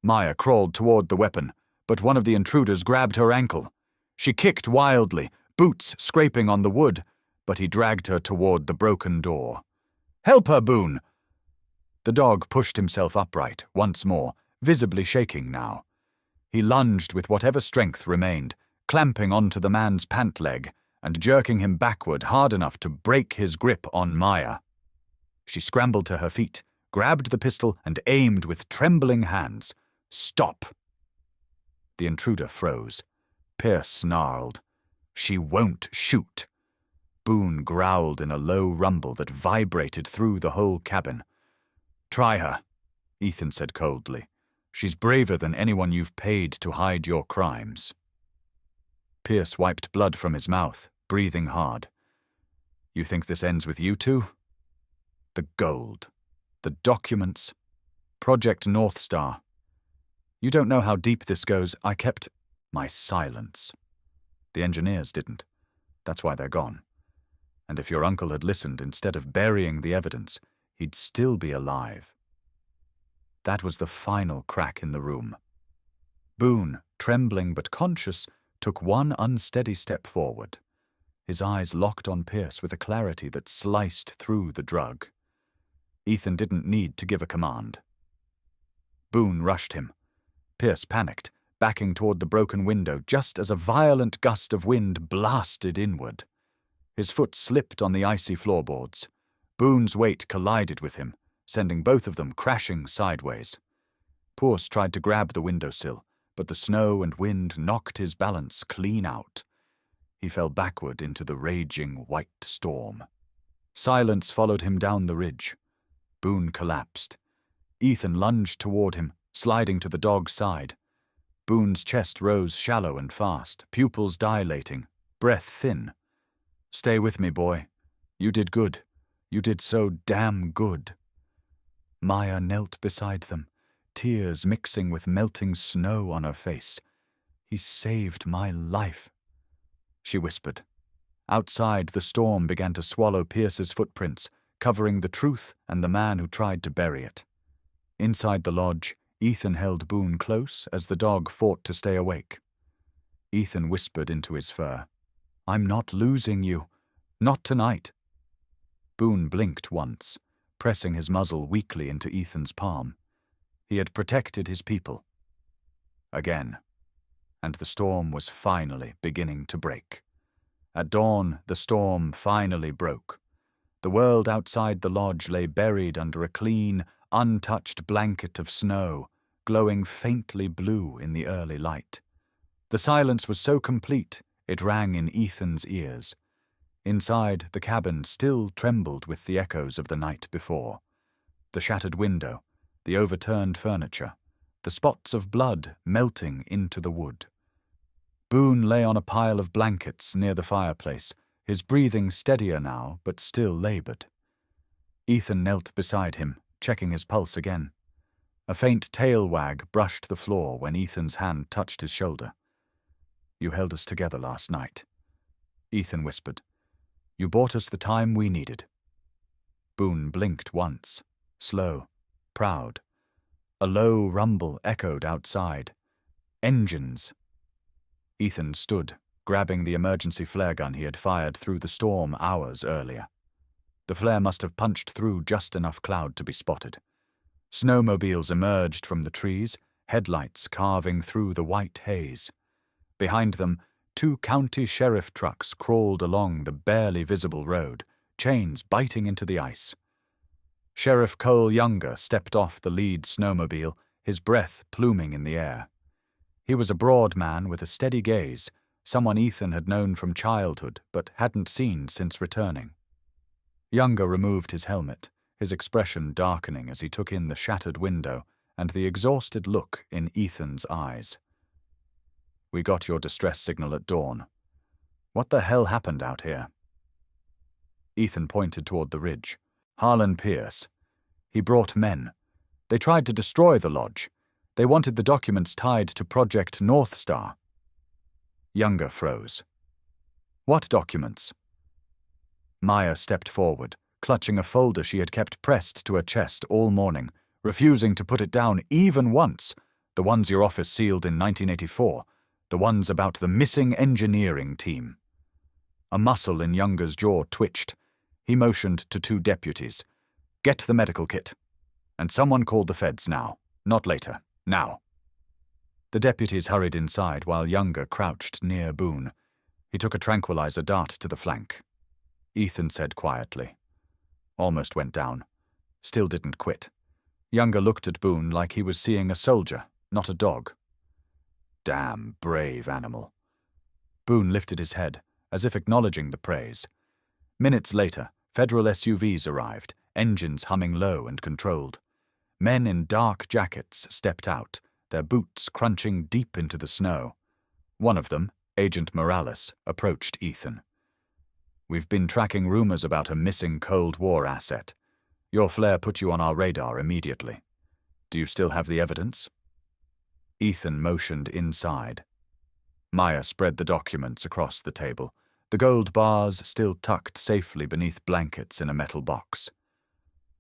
Maya crawled toward the weapon, but one of the intruders grabbed her ankle. She kicked wildly, boots scraping on the wood, but he dragged her toward the broken door. "Help her, Boone!" The dog pushed himself upright, once more, visibly shaking now. He lunged with whatever strength remained, clamping onto the man's pant leg and jerking him backward hard enough to break his grip on Maya. She scrambled to her feet, grabbed the pistol and aimed with trembling hands. "Stop!" The intruder froze. Pierce snarled. "She won't shoot." Boone growled in a low rumble that vibrated through the whole cabin. "Try her," Ethan said coldly. "She's braver than anyone you've paid to hide your crimes." Pierce wiped blood from his mouth, breathing hard. "You think this ends with you two?" The gold. The documents. Project North Star. You don't know how deep this goes. I kept my silence. The engineers didn't. That's why they're gone. And if your uncle had listened instead of burying the evidence, he'd still be alive. That was the final crack in the room. Boone, trembling but conscious, took one unsteady step forward. His eyes locked on Pierce with a clarity that sliced through the drug. Ethan didn't need to give a command. Boone rushed him. Pierce panicked, backing toward the broken window just as a violent gust of wind blasted inward. His foot slipped on the icy floorboards. Boone's weight collided with him, sending both of them crashing sideways. Pierce tried to grab the windowsill, but the snow and wind knocked his balance clean out. He fell backward into the raging white storm. Silence followed him down the ridge. Boone collapsed. Ethan lunged toward him, sliding to the dog's side. Boone's chest rose shallow and fast, pupils dilating, breath thin. "Stay with me, boy. You did good. You did so damn good." Maya knelt beside them, tears mixing with melting snow on her face. "He saved my life," she whispered. Outside, the storm began to swallow Pierce's footprints, covering the truth and the man who tried to bury it. Inside the lodge, Ethan held Boone close as the dog fought to stay awake. Ethan whispered into his fur, "I'm not losing you. Not tonight." Boone blinked once, pressing his muzzle weakly into Ethan's palm. He had protected his people. Again. And the storm was finally beginning to break. At dawn, the storm finally broke. The world outside the lodge lay buried under a clean, untouched blanket of snow, glowing faintly blue in the early light. The silence was so complete, It rang in Ethan's ears. Inside, the cabin still trembled with the echoes of the night before. The shattered window, the overturned furniture, the spots of blood melting into the wood. Boone lay on a pile of blankets near the fireplace, his breathing steadier now, but still labored. Ethan knelt beside him, checking his pulse again. A faint tail wag brushed the floor when Ethan's hand touched his shoulder. "You held us together last night," Ethan whispered. "You bought us the time we needed." Boone blinked once, slow, proud. A low rumble echoed outside. Engines. Ethan stood, grabbing the emergency flare gun he had fired through the storm hours earlier. The flare must have punched through just enough cloud to be spotted. Snowmobiles emerged from the trees, headlights carving through the white haze. Behind them, 2 county sheriff trucks crawled along the barely visible road, chains biting into the ice. Sheriff Cole Younger stepped off the lead snowmobile, his breath pluming in the air. He was a broad man with a steady gaze, someone Ethan had known from childhood but hadn't seen since returning. Younger removed his helmet, his expression darkening as he took in the shattered window and the exhausted look in Ethan's eyes. "We got your distress signal at dawn. What the hell happened out here?" Ethan pointed toward the ridge. "Harlan Pierce. He brought men. They tried to destroy the lodge. They wanted the documents tied to Project North Star." Younger froze. "What documents?" Maya stepped forward, clutching a folder she had kept pressed to her chest all morning, refusing to put it down even once. "The ones your office sealed in 1984. The ones about the missing engineering team." A muscle in Younger's jaw twitched. He motioned to 2 deputies. "Get the medical kit. And someone called the feds now, not later. Now." The deputies hurried inside while Younger crouched near Boone. He took a tranquilizer dart to the flank. Ethan said quietly. Almost went down. Still didn't quit. Younger looked at Boone like he was seeing a soldier, not a dog. "Damn brave animal." Boone lifted his head, as if acknowledging the praise. Minutes later, federal SUVs arrived, engines humming low and controlled. Men in dark jackets stepped out, their boots crunching deep into the snow. One of them, Agent Morales, approached Ethan. "We've been tracking rumors about a missing Cold War asset. Your flare put you on our radar immediately. Do you still have the evidence?" Ethan motioned inside. Maya spread the documents across the table, the gold bars still tucked safely beneath blankets in a metal box.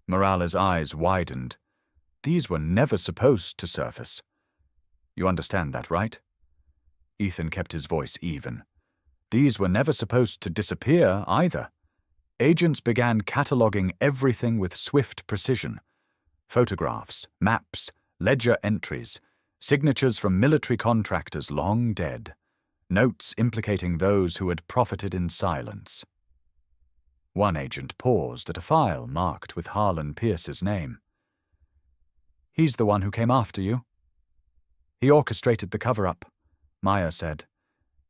Morales' eyes widened. These were never supposed to surface. "You understand that, right?" Ethan kept his voice even. "These were never supposed to disappear, either." Agents began cataloging everything with swift precision. Photographs, maps, ledger entries, signatures from military contractors long dead, notes implicating those who had profited in silence. One agent paused at a file marked with Harlan Pierce's name. "He's the one who came after you." "He orchestrated the cover-up," Maya said,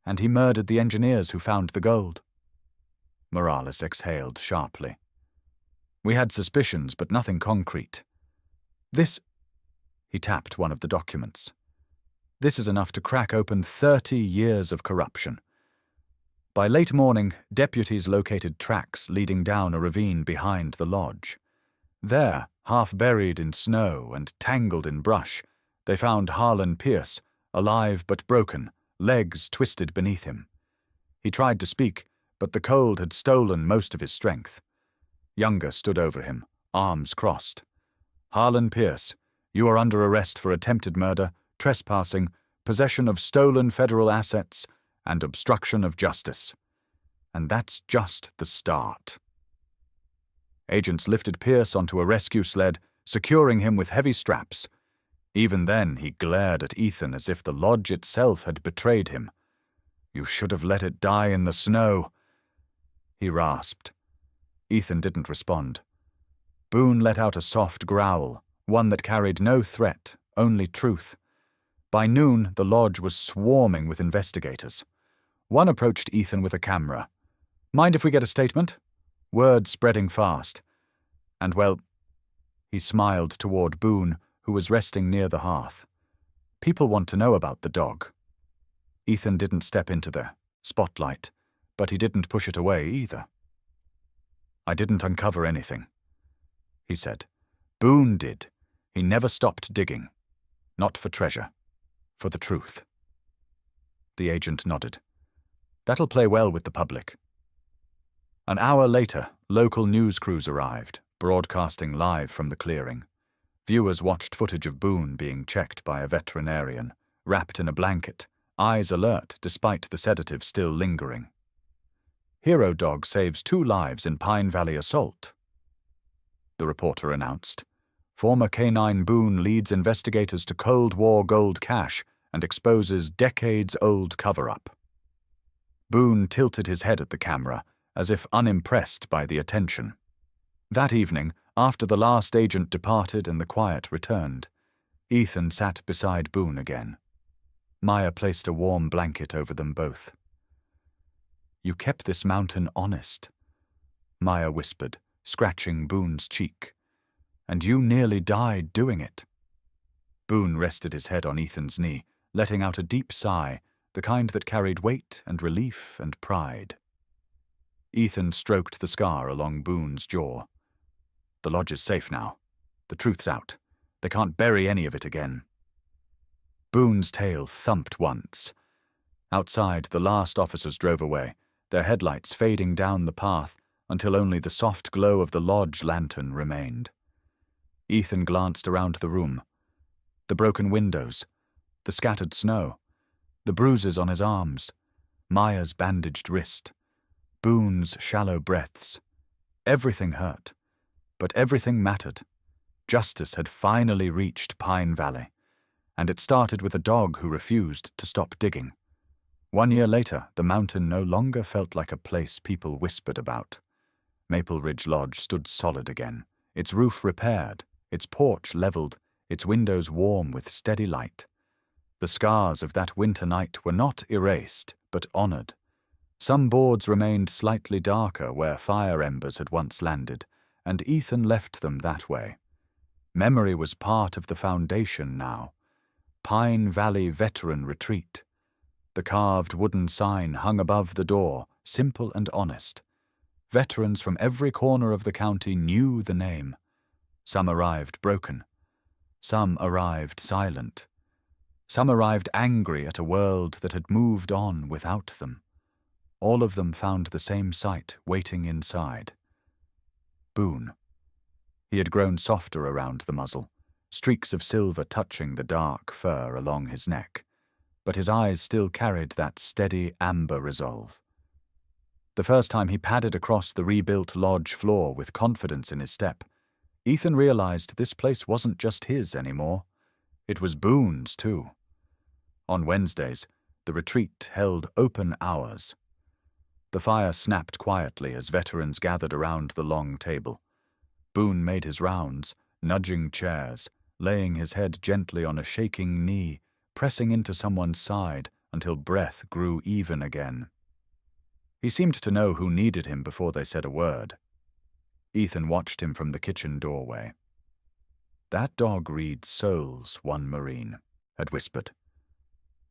"and he murdered the engineers who found the gold." Morales exhaled sharply. "We had suspicions, but nothing concrete. This—" He tapped one of the documents. "This is enough to crack open 30 years of corruption." By late morning, deputies located tracks leading down a ravine behind the lodge. There, half buried in snow and tangled in brush, they found Harlan Pierce, alive but broken, legs twisted beneath him. He tried to speak, but the cold had stolen most of his strength. Younger stood over him, arms crossed. "Harlan Pierce, you are under arrest for attempted murder, trespassing, possession of stolen federal assets, and obstruction of justice. And that's just the start." Agents lifted Pierce onto a rescue sled, securing him with heavy straps. Even then, he glared at Ethan as if the lodge itself had betrayed him. "You should have let it die in the snow," he rasped. Ethan didn't respond. Boone let out a soft growl, one that carried no threat, only truth. By noon, the lodge was swarming with investigators. One approached Ethan with a camera. "Mind if we get a statement?" Word spreading fast. And well, he smiled toward Boone, who was resting near the hearth. "People want to know about the dog." Ethan didn't step into the spotlight, but he didn't push it away either. "I didn't uncover anything," he said. "Boone did. He never stopped digging. Not for treasure. For the truth." The agent nodded. "That'll play well with the public." An hour later, local news crews arrived, broadcasting live from the clearing. Viewers watched footage of Boone being checked by a veterinarian, wrapped in a blanket, eyes alert despite the sedative still lingering. "Hero dog saves 2 lives in Pine Valley assault," the reporter announced. "Former canine Boone leads investigators to Cold War gold cache and exposes decades-old cover-up." Boone tilted his head at the camera, as if unimpressed by the attention. That evening, after the last agent departed and the quiet returned, Ethan sat beside Boone again. Maya placed a warm blanket over them both. "You kept this mountain honest," Maya whispered, scratching Boone's cheek. "And you nearly died doing it." Boone rested his head on Ethan's knee, letting out a deep sigh, the kind that carried weight and relief and pride. Ethan stroked the scar along Boone's jaw. "The lodge is safe now. The truth's out. They can't bury any of it again." Boone's tail thumped once. Outside, the last officers drove away, their headlights fading down the path until only the soft glow of the lodge lantern remained. Ethan glanced around the room. The broken windows, the scattered snow, the bruises on his arms, Maya's bandaged wrist, Boone's shallow breaths. Everything hurt, but everything mattered. Justice had finally reached Pine Valley, and it started with a dog who refused to stop digging. 1 year later, the mountain no longer felt like a place people whispered about. Maple Ridge Lodge stood solid again, its roof repaired, its porch leveled, its windows warm with steady light. The scars of that winter night were not erased, but honored. Some boards remained slightly darker where fire embers had once landed, and Ethan left them that way. Memory was part of the foundation now. Pine Valley Veteran Retreat. The carved wooden sign hung above the door, simple and honest. Veterans from every corner of the county knew the name. Some arrived broken. Some arrived silent. Some arrived angry at a world that had moved on without them. All of them found the same sight waiting inside. Boone. He had grown softer around the muzzle, streaks of silver touching the dark fur along his neck, but his eyes still carried that steady amber resolve. The first time he padded across the rebuilt lodge floor with confidence in his step, Ethan realized this place wasn't just his anymore. It was Boone's, too. On Wednesdays, the retreat held open hours. The fire snapped quietly as veterans gathered around the long table. Boone made his rounds, nudging chairs, laying his head gently on a shaking knee, pressing into someone's side until breath grew even again. He seemed to know who needed him before they said a word. Ethan watched him from the kitchen doorway. "That dog reads souls," one Marine had whispered.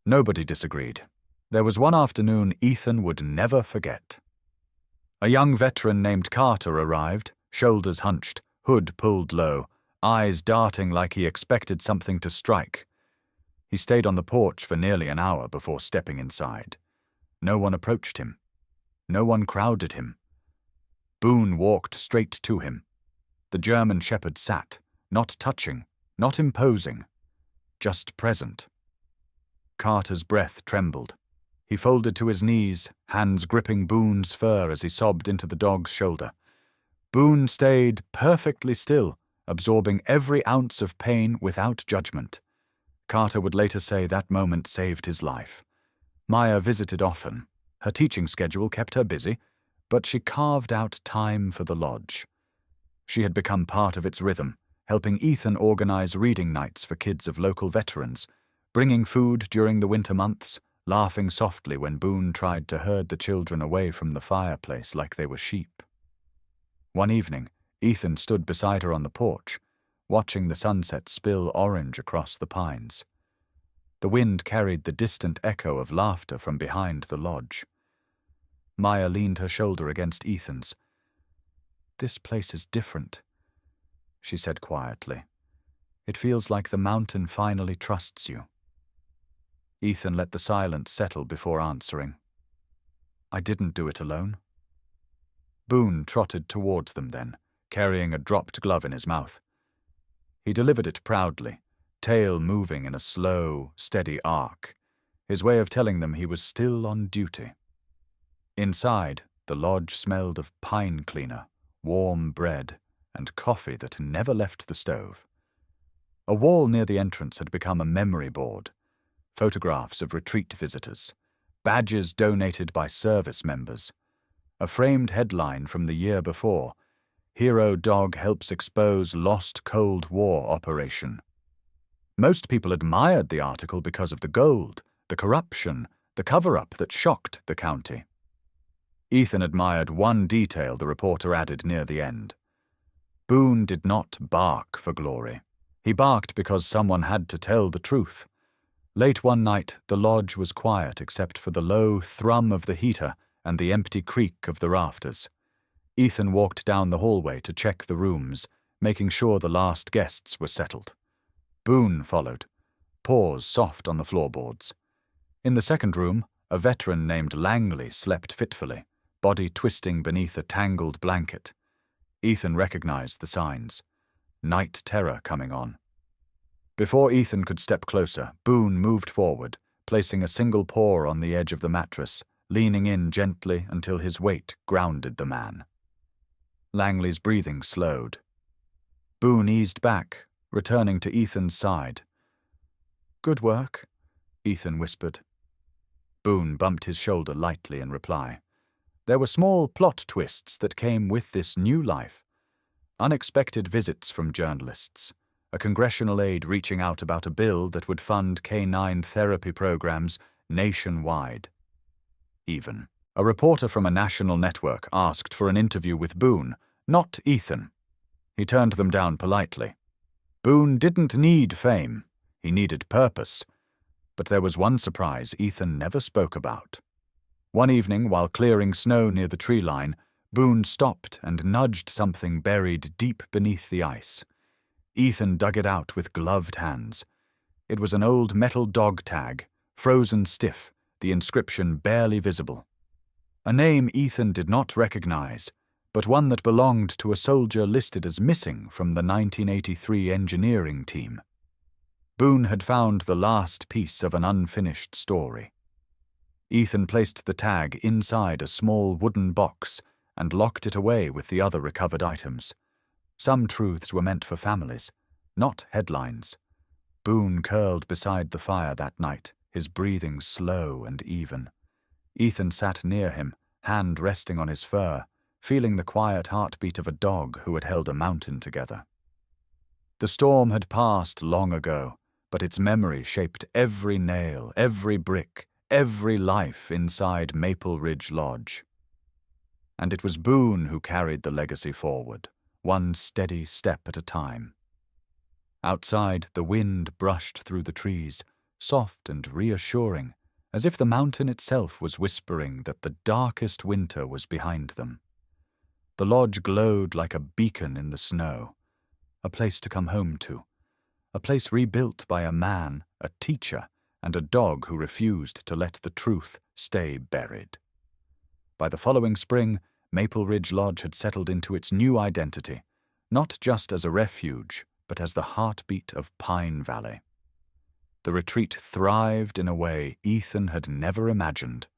Nobody disagreed. There was one afternoon Ethan would never forget. A young veteran named Carter arrived, shoulders hunched, hood pulled low, eyes darting like he expected something to strike. He stayed on the porch for nearly an hour before stepping inside. No one approached him. No one crowded him. Boone walked straight to him. The German shepherd sat, not touching, not imposing, just present. Carter's breath trembled. He folded to his knees, hands gripping Boone's fur as he sobbed into the dog's shoulder. Boone stayed perfectly still, absorbing every ounce of pain without judgment. Carter would later say that moment saved his life. Maya visited often. Her teaching schedule kept her busy, but she carved out time for the lodge. She had become part of its rhythm, helping Ethan organize reading nights for kids of local veterans, bringing food during the winter months, laughing softly when Boone tried to herd the children away from the fireplace like they were sheep. One evening, Ethan stood beside her on the porch, watching the sunset spill orange across the pines. The wind carried the distant echo of laughter from behind the lodge. Maya leaned her shoulder against Ethan's. "This place is different," she said quietly. "It feels like the mountain finally trusts you." Ethan let the silence settle before answering. "I didn't do it alone." Boone trotted towards them then, carrying a dropped glove in his mouth. He delivered it proudly, tail moving in a slow, steady arc, his way of telling them he was still on duty. Inside, the lodge smelled of pine cleaner, warm bread, and coffee that never left the stove. A wall near the entrance had become a memory board, photographs of retreat visitors, badges donated by service members, a framed headline from the year before, "Hero Dog Helps Expose Lost Cold War Operation." Most people admired the article because of the gold, the corruption, the cover-up that shocked the county. Ethan admired one detail the reporter added near the end. Boone did not bark for glory. He barked because someone had to tell the truth. Late one night, the lodge was quiet except for the low thrum of the heater and the empty creak of the rafters. Ethan walked down the hallway to check the rooms, making sure the last guests were settled. Boone followed, paws soft on the floorboards. In the second room, a veteran named Langley slept fitfully, body twisting beneath a tangled blanket. Ethan recognized the signs. Night terror coming on. Before Ethan could step closer, Boone moved forward, placing a single paw on the edge of the mattress, leaning in gently until his weight grounded the man. Langley's breathing slowed. Boone eased back, returning to Ethan's side. "Good work," Ethan whispered. Boone bumped his shoulder lightly in reply. There were small plot twists that came with this new life. Unexpected visits from journalists, a congressional aide reaching out about a bill that would fund canine therapy programs nationwide. Even a reporter from a national network asked for an interview with Boone, not Ethan. He turned them down politely. Boone didn't need fame. He needed purpose. But there was one surprise Ethan never spoke about. One evening, while clearing snow near the tree line, Boone stopped and nudged something buried deep beneath the ice. Ethan dug it out with gloved hands. It was an old metal dog tag, frozen stiff, the inscription barely visible. A name Ethan did not recognize, but one that belonged to a soldier listed as missing from the 1983 engineering team. Boone had found the last piece of an unfinished story. Ethan placed the tag inside a small wooden box and locked it away with the other recovered items. Some truths were meant for families, not headlines. Boone curled beside the fire that night, his breathing slow and even. Ethan sat near him, hand resting on his fur, feeling the quiet heartbeat of a dog who had held a mountain together. The storm had passed long ago, but its memory shaped every nail, every brick, every life inside Maple Ridge Lodge. And it was Boone who carried the legacy forward, one steady step at a time. Outside, the wind brushed through the trees, soft and reassuring, as if the mountain itself was whispering that the darkest winter was behind them. The lodge glowed like a beacon in the snow, a place to come home to, a place rebuilt by a man, a teacher, and a dog who refused to let the truth stay buried. By the following spring, Maple Ridge Lodge had settled into its new identity, not just as a refuge, but as the heartbeat of Pine Valley. The retreat thrived in a way Ethan had never imagined.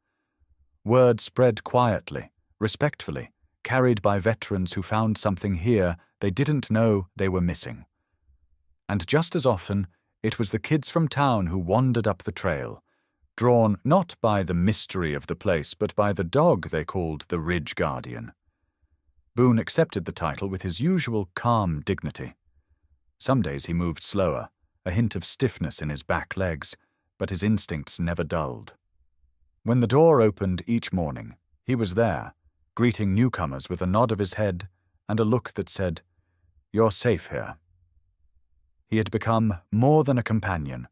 Word spread quietly, respectfully, carried by veterans who found something here they didn't know they were missing. And just as often, it was the kids from town who wandered up the trail, drawn not by the mystery of the place, but by the dog they called the Ridge Guardian. Boone accepted the title with his usual calm dignity. Some days he moved slower, a hint of stiffness in his back legs, but his instincts never dulled. When the door opened each morning, he was there, greeting newcomers with a nod of his head and a look that said, "You're safe here." He had become more than a companion.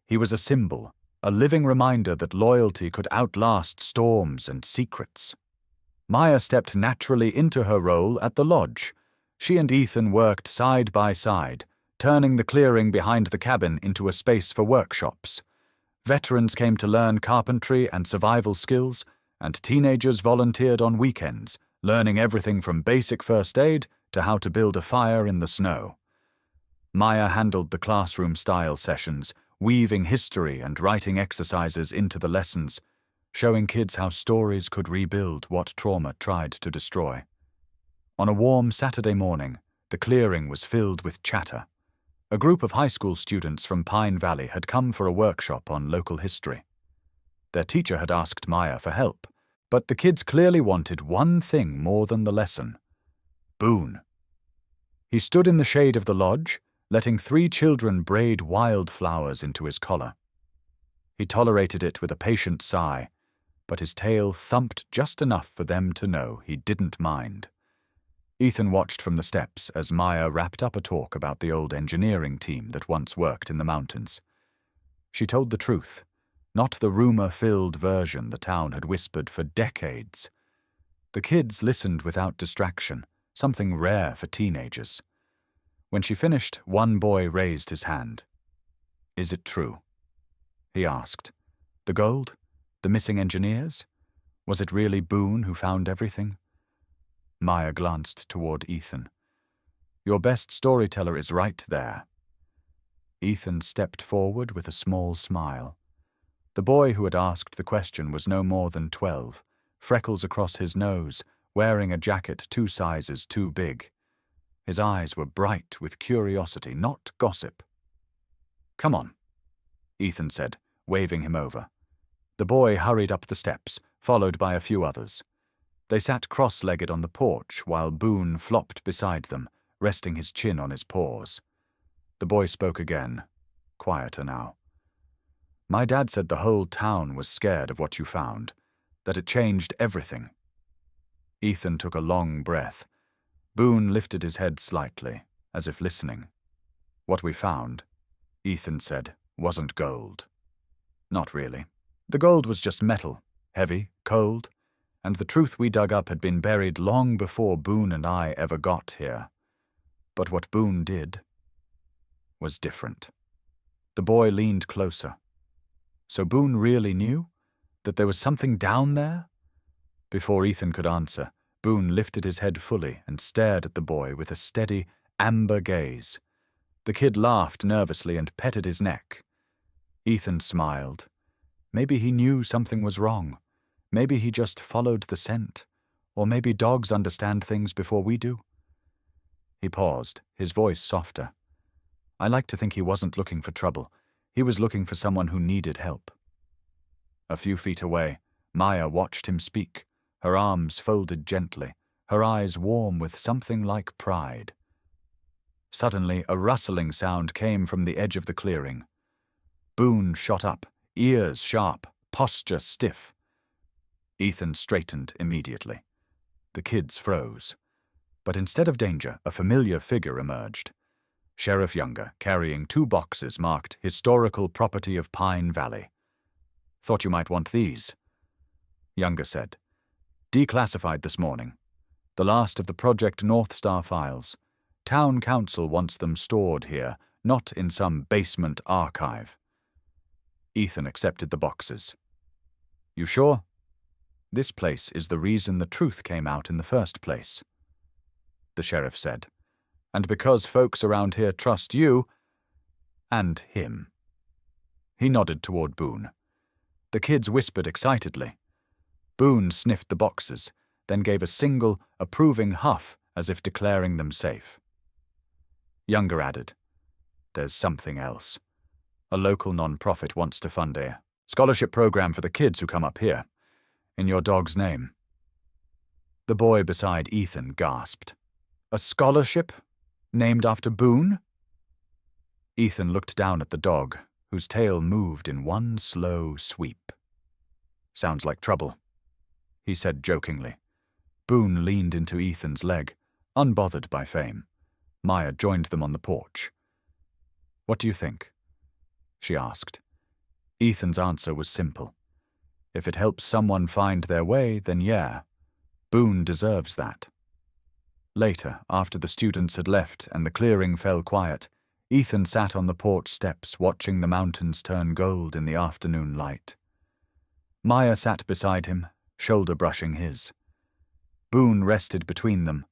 He was a symbol, a living reminder that loyalty could outlast storms and secrets. Maya stepped naturally into her role at the lodge. She and Ethan worked side by side, turning the clearing behind the cabin into a space for workshops. Veterans came to learn carpentry and survival skills, and teenagers volunteered on weekends, learning everything from basic first aid to how to build a fire in the snow. Maya handled the classroom-style sessions, weaving history and writing exercises into the lessons, showing kids how stories could rebuild what trauma tried to destroy. On a warm Saturday morning, the clearing was filled with chatter. A group of high school students from Pine Valley had come for a workshop on local history. Their teacher had asked Maya for help, but the kids clearly wanted one thing more than the lesson: Boone. He stood in the shade of the lodge, letting 3 children braid wildflowers into his collar. He tolerated it with a patient sigh, but his tail thumped just enough for them to know he didn't mind. Ethan watched from the steps as Maya wrapped up a talk about the old engineering team that once worked in the mountains. She told the truth, not the rumor-filled version the town had whispered for decades. The kids listened without distraction, something rare for teenagers. When she finished, one boy raised his hand. "Is it true?" he asked. "The gold? The missing engineers? Was it really Boone who found everything?" Maya glanced toward Ethan. "Your best storyteller is right there." Ethan stepped forward with a small smile. The boy who had asked the question was no more than 12, freckles across his nose, wearing a jacket 2 sizes too big. His eyes were bright with curiosity, not gossip. "Come on," Ethan said, waving him over. The boy hurried up the steps, followed by a few others. They sat cross-legged on the porch while Boone flopped beside them, resting his chin on his paws. The boy spoke again, quieter now. "My dad said the whole town was scared of what you found, that it changed everything." Ethan took a long breath. Boone lifted his head slightly, as if listening. "What we found," Ethan said, "wasn't gold. Not really. The gold was just metal, heavy, cold, and the truth we dug up had been buried long before Boone and I ever got here. But what Boone did was different." The boy leaned closer. "So Boone really knew? That there was something down there?" Before Ethan could answer, Boone lifted his head fully and stared at the boy with a steady, amber gaze. The kid laughed nervously and petted his neck. Ethan smiled. Maybe he knew something was wrong. Maybe he just followed the scent. Or maybe dogs understand things before we do. He paused, his voice softer. "I like to think he wasn't looking for trouble. He was looking for someone who needed help." A few feet away, Maya watched him speak, her arms folded gently, her eyes warm with something like pride. Suddenly, a rustling sound came from the edge of the clearing. Boone shot up, ears sharp, posture stiff. Ethan straightened immediately. The kids froze. But instead of danger, a familiar figure emerged. Sheriff Younger, carrying 2 boxes marked Historical Property of Pine Valley. "Thought you might want these," Younger said. "Declassified this morning. The last of the Project North Star files. Town Council wants them stored here, not in some basement archive." Ethan accepted the boxes. "You sure? This place is the reason the truth came out in the first place," the sheriff said. "And because folks around here trust you and him." He nodded toward Boone. The kids whispered excitedly. Boone sniffed the boxes, then gave a single, approving huff as if declaring them safe. Younger added, "There's something else. A local non-profit wants to fund a scholarship program for the kids who come up here, in your dog's name." The boy beside Ethan gasped. "A scholarship? Named after Boone?" Ethan looked down at the dog, whose tail moved in one slow sweep. Sounds like trouble, he said jokingly. Boone leaned into Ethan's leg, unbothered by fame. Maya joined them on the porch. "What do you think?" she asked. Ethan's answer was simple. If it helps someone find their way, then yeah, Boone deserves that. Later, after the students had left and the clearing fell quiet, Ethan sat on the porch steps watching the mountains turn gold in the afternoon light. Maya sat beside him, shoulder brushing his. Boone rested between them,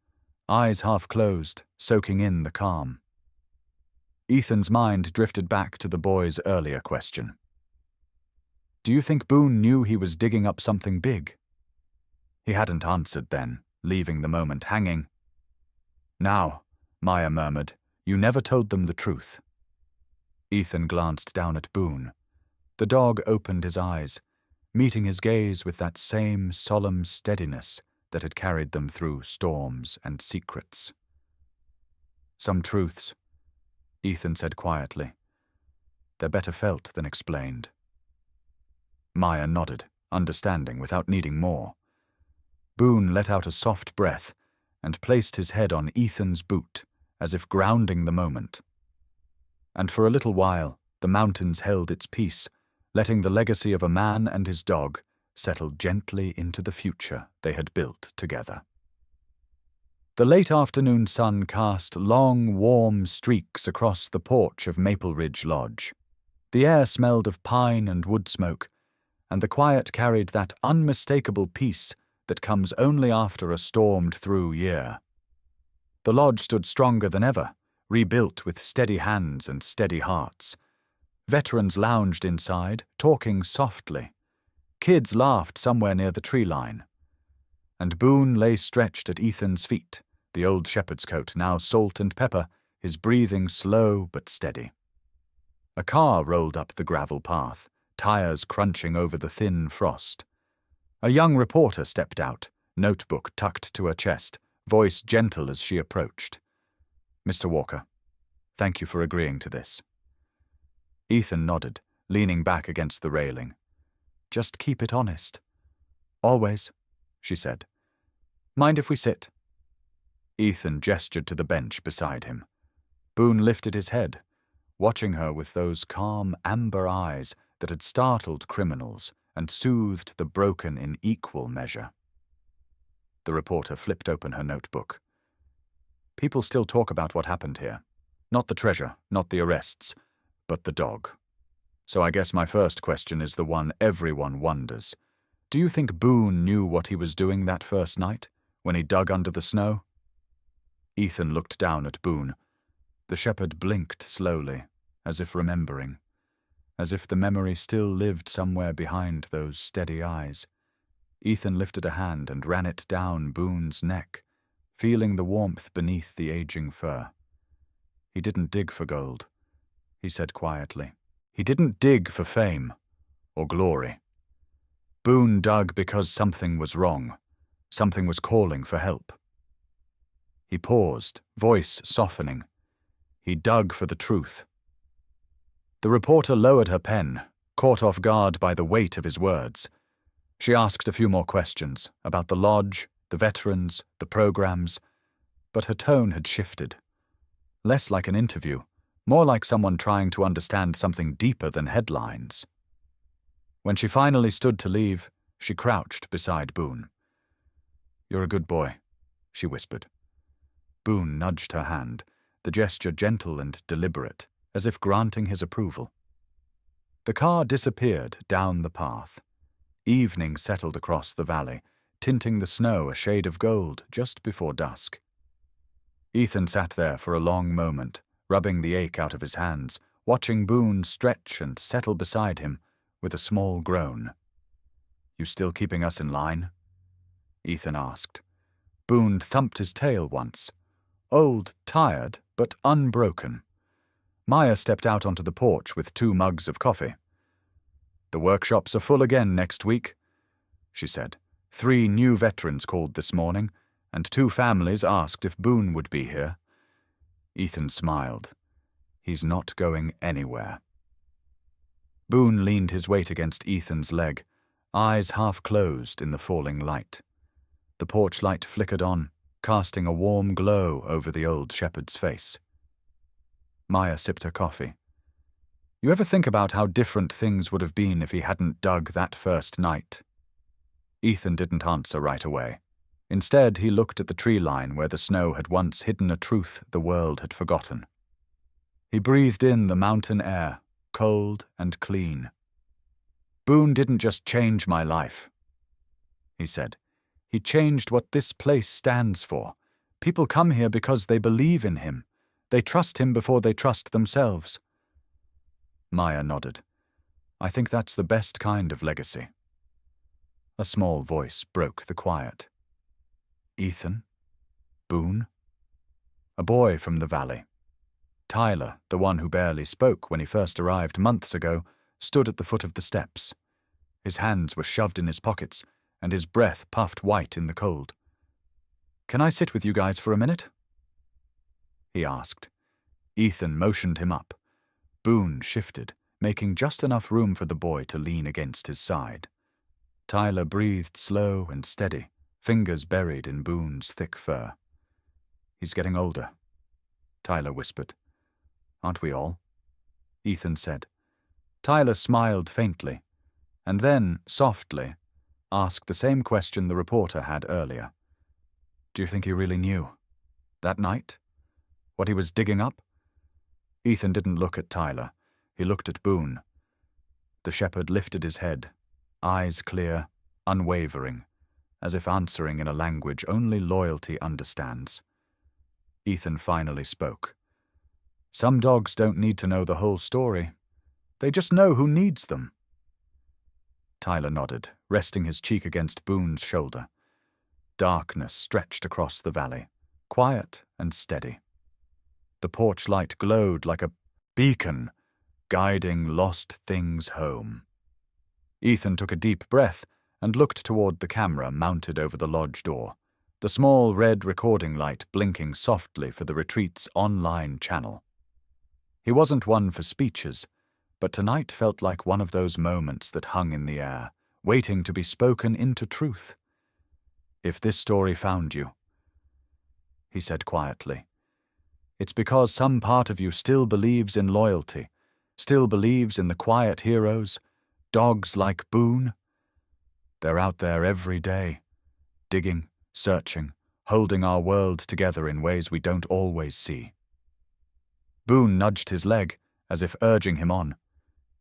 eyes half closed, soaking in the calm. Ethan's mind drifted back to the boy's earlier question. Do you think Boone knew he was digging up something big? He hadn't answered then, leaving the moment hanging. Now, Maya murmured, you never told them the truth. Ethan glanced down at Boone. The dog opened his eyes, meeting his gaze with that same solemn steadiness that had carried them through storms and secrets. Some truths, Ethan said quietly. They're better felt than explained. Maya nodded, understanding without needing more. Boone let out a soft breath and placed his head on Ethan's boot, as if grounding the moment. And for a little while, the mountains held its peace, letting the legacy of a man and his dog settle gently into the future they had built together. The late afternoon sun cast long, warm streaks across the porch of Maple Ridge Lodge. The air smelled of pine and wood smoke, and the quiet carried that unmistakable peace that comes only after a stormed-through year. The lodge stood stronger than ever, rebuilt with steady hands and steady hearts. Veterans lounged inside, talking softly. Kids laughed somewhere near the tree line. And Boone lay stretched at Ethan's feet, the old shepherd's coat now salt and pepper, his breathing slow but steady. A car rolled up the gravel path, tires crunching over the thin frost. A young reporter stepped out, notebook tucked to her chest, voice gentle as she approached. Mr. Walker, thank you for agreeing to this. Ethan nodded, leaning back against the railing. Just keep it honest. Always, she said. Mind if we sit? Ethan gestured to the bench beside him. Boone lifted his head, watching her with those calm amber eyes that had startled criminals and soothed the broken in equal measure. The reporter flipped open her notebook. People still talk about what happened here. Not the treasure, not the arrests, but the dog. So I guess my first question is the one everyone wonders. Do you think Boone knew what he was doing that first night, when he dug under the snow? Ethan looked down at Boone. The shepherd blinked slowly, as if remembering, as if the memory still lived somewhere behind those steady eyes. Ethan lifted a hand and ran it down Boone's neck, feeling the warmth beneath the aging fur. He didn't dig for gold, he said quietly. He didn't dig for fame or glory. Boone dug because something was wrong. Something was calling for help. He paused, voice softening. He dug for the truth. The reporter lowered her pen, caught off guard by the weight of his words. She asked a few more questions about the lodge, the veterans, the programs, but her tone had shifted. Less like an interview, more like someone trying to understand something deeper than headlines. When she finally stood to leave, she crouched beside Boone. You're a good boy, she whispered. Boone nudged her hand, the gesture gentle and deliberate, as if granting his approval. The car disappeared down the path. Evening settled across the valley, tinting the snow a shade of gold just before dusk. Ethan sat there for a long moment, rubbing the ache out of his hands, watching Boone stretch and settle beside him with a small groan. You still keeping us in line? Ethan asked. Boone thumped his tail once. Old, tired, but unbroken. Maya stepped out onto the porch with 2 mugs of coffee. The workshops are full again next week, she said. 3 new veterans called this morning, and 2 families asked if Boone would be here. Ethan smiled. He's not going anywhere. Boone leaned his weight against Ethan's leg, eyes half closed in the falling light. The porch light flickered on, casting a warm glow over the old shepherd's face. Maya sipped her coffee. You ever think about how different things would have been if he hadn't dug that first night? Ethan didn't answer right away. Instead, he looked at the tree line where the snow had once hidden a truth the world had forgotten. He breathed in the mountain air, cold and clean. Boone didn't just change my life, he said. He changed what this place stands for. People come here because they believe in him. They trust him before they trust themselves. Maya nodded. I think that's the best kind of legacy. A small voice broke the quiet. Ethan? Boone? A boy from the valley. Tyler, the one who barely spoke when he first arrived months ago, stood at the foot of the steps. His hands were shoved in his pockets, and his breath puffed white in the cold. Can I sit with you guys for a minute? He asked. Ethan motioned him up. Boone shifted, making just enough room for the boy to lean against his side. Tyler breathed slow and steady, fingers buried in Boone's thick fur. He's getting older, Tyler whispered. Aren't we all? Ethan said. Tyler smiled faintly, and then, softly, asked the same question the reporter had earlier. Do you think he really knew? That night? What he was digging up? Ethan didn't look at Tyler. He looked at Boone. The shepherd lifted his head, eyes clear, unwavering, as if answering in a language only loyalty understands. Ethan finally spoke. Some dogs don't need to know the whole story. They just know who needs them. Tyler nodded, resting his cheek against Boone's shoulder. Darkness stretched across the valley, quiet and steady. The porch light glowed like a beacon, guiding lost things home. Ethan took a deep breath and looked toward the camera mounted over the lodge door, the small red recording light blinking softly for the retreat's online channel. He wasn't one for speeches, but tonight felt like one of those moments that hung in the air, waiting to be spoken into truth. If this story found you, he said quietly, it's because some part of you still believes in loyalty, still believes in the quiet heroes, dogs like Boone. They're out there every day, digging, searching, holding our world together in ways we don't always see. Boone nudged his leg, as if urging him on.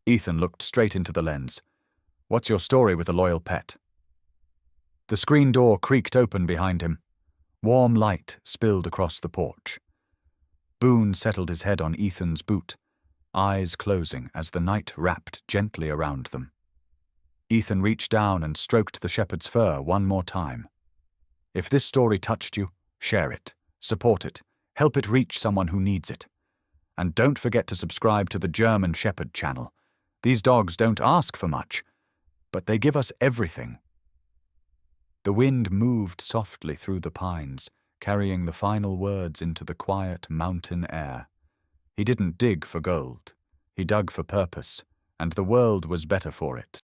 Ethan looked straight into the lens. What's your story with a loyal pet? The screen door creaked open behind him. Warm light spilled across the porch. Boone settled his head on Ethan's boot, eyes closing as the night wrapped gently around them. Ethan reached down and stroked the shepherd's fur one more time. If this story touched you, share it, support it, help it reach someone who needs it. And don't forget to subscribe to the German Shepherd channel. These dogs don't ask for much, but they give us everything. The wind moved softly through the pines, carrying the final words into the quiet mountain air. He didn't dig for gold. He dug for purpose, and the world was better for it.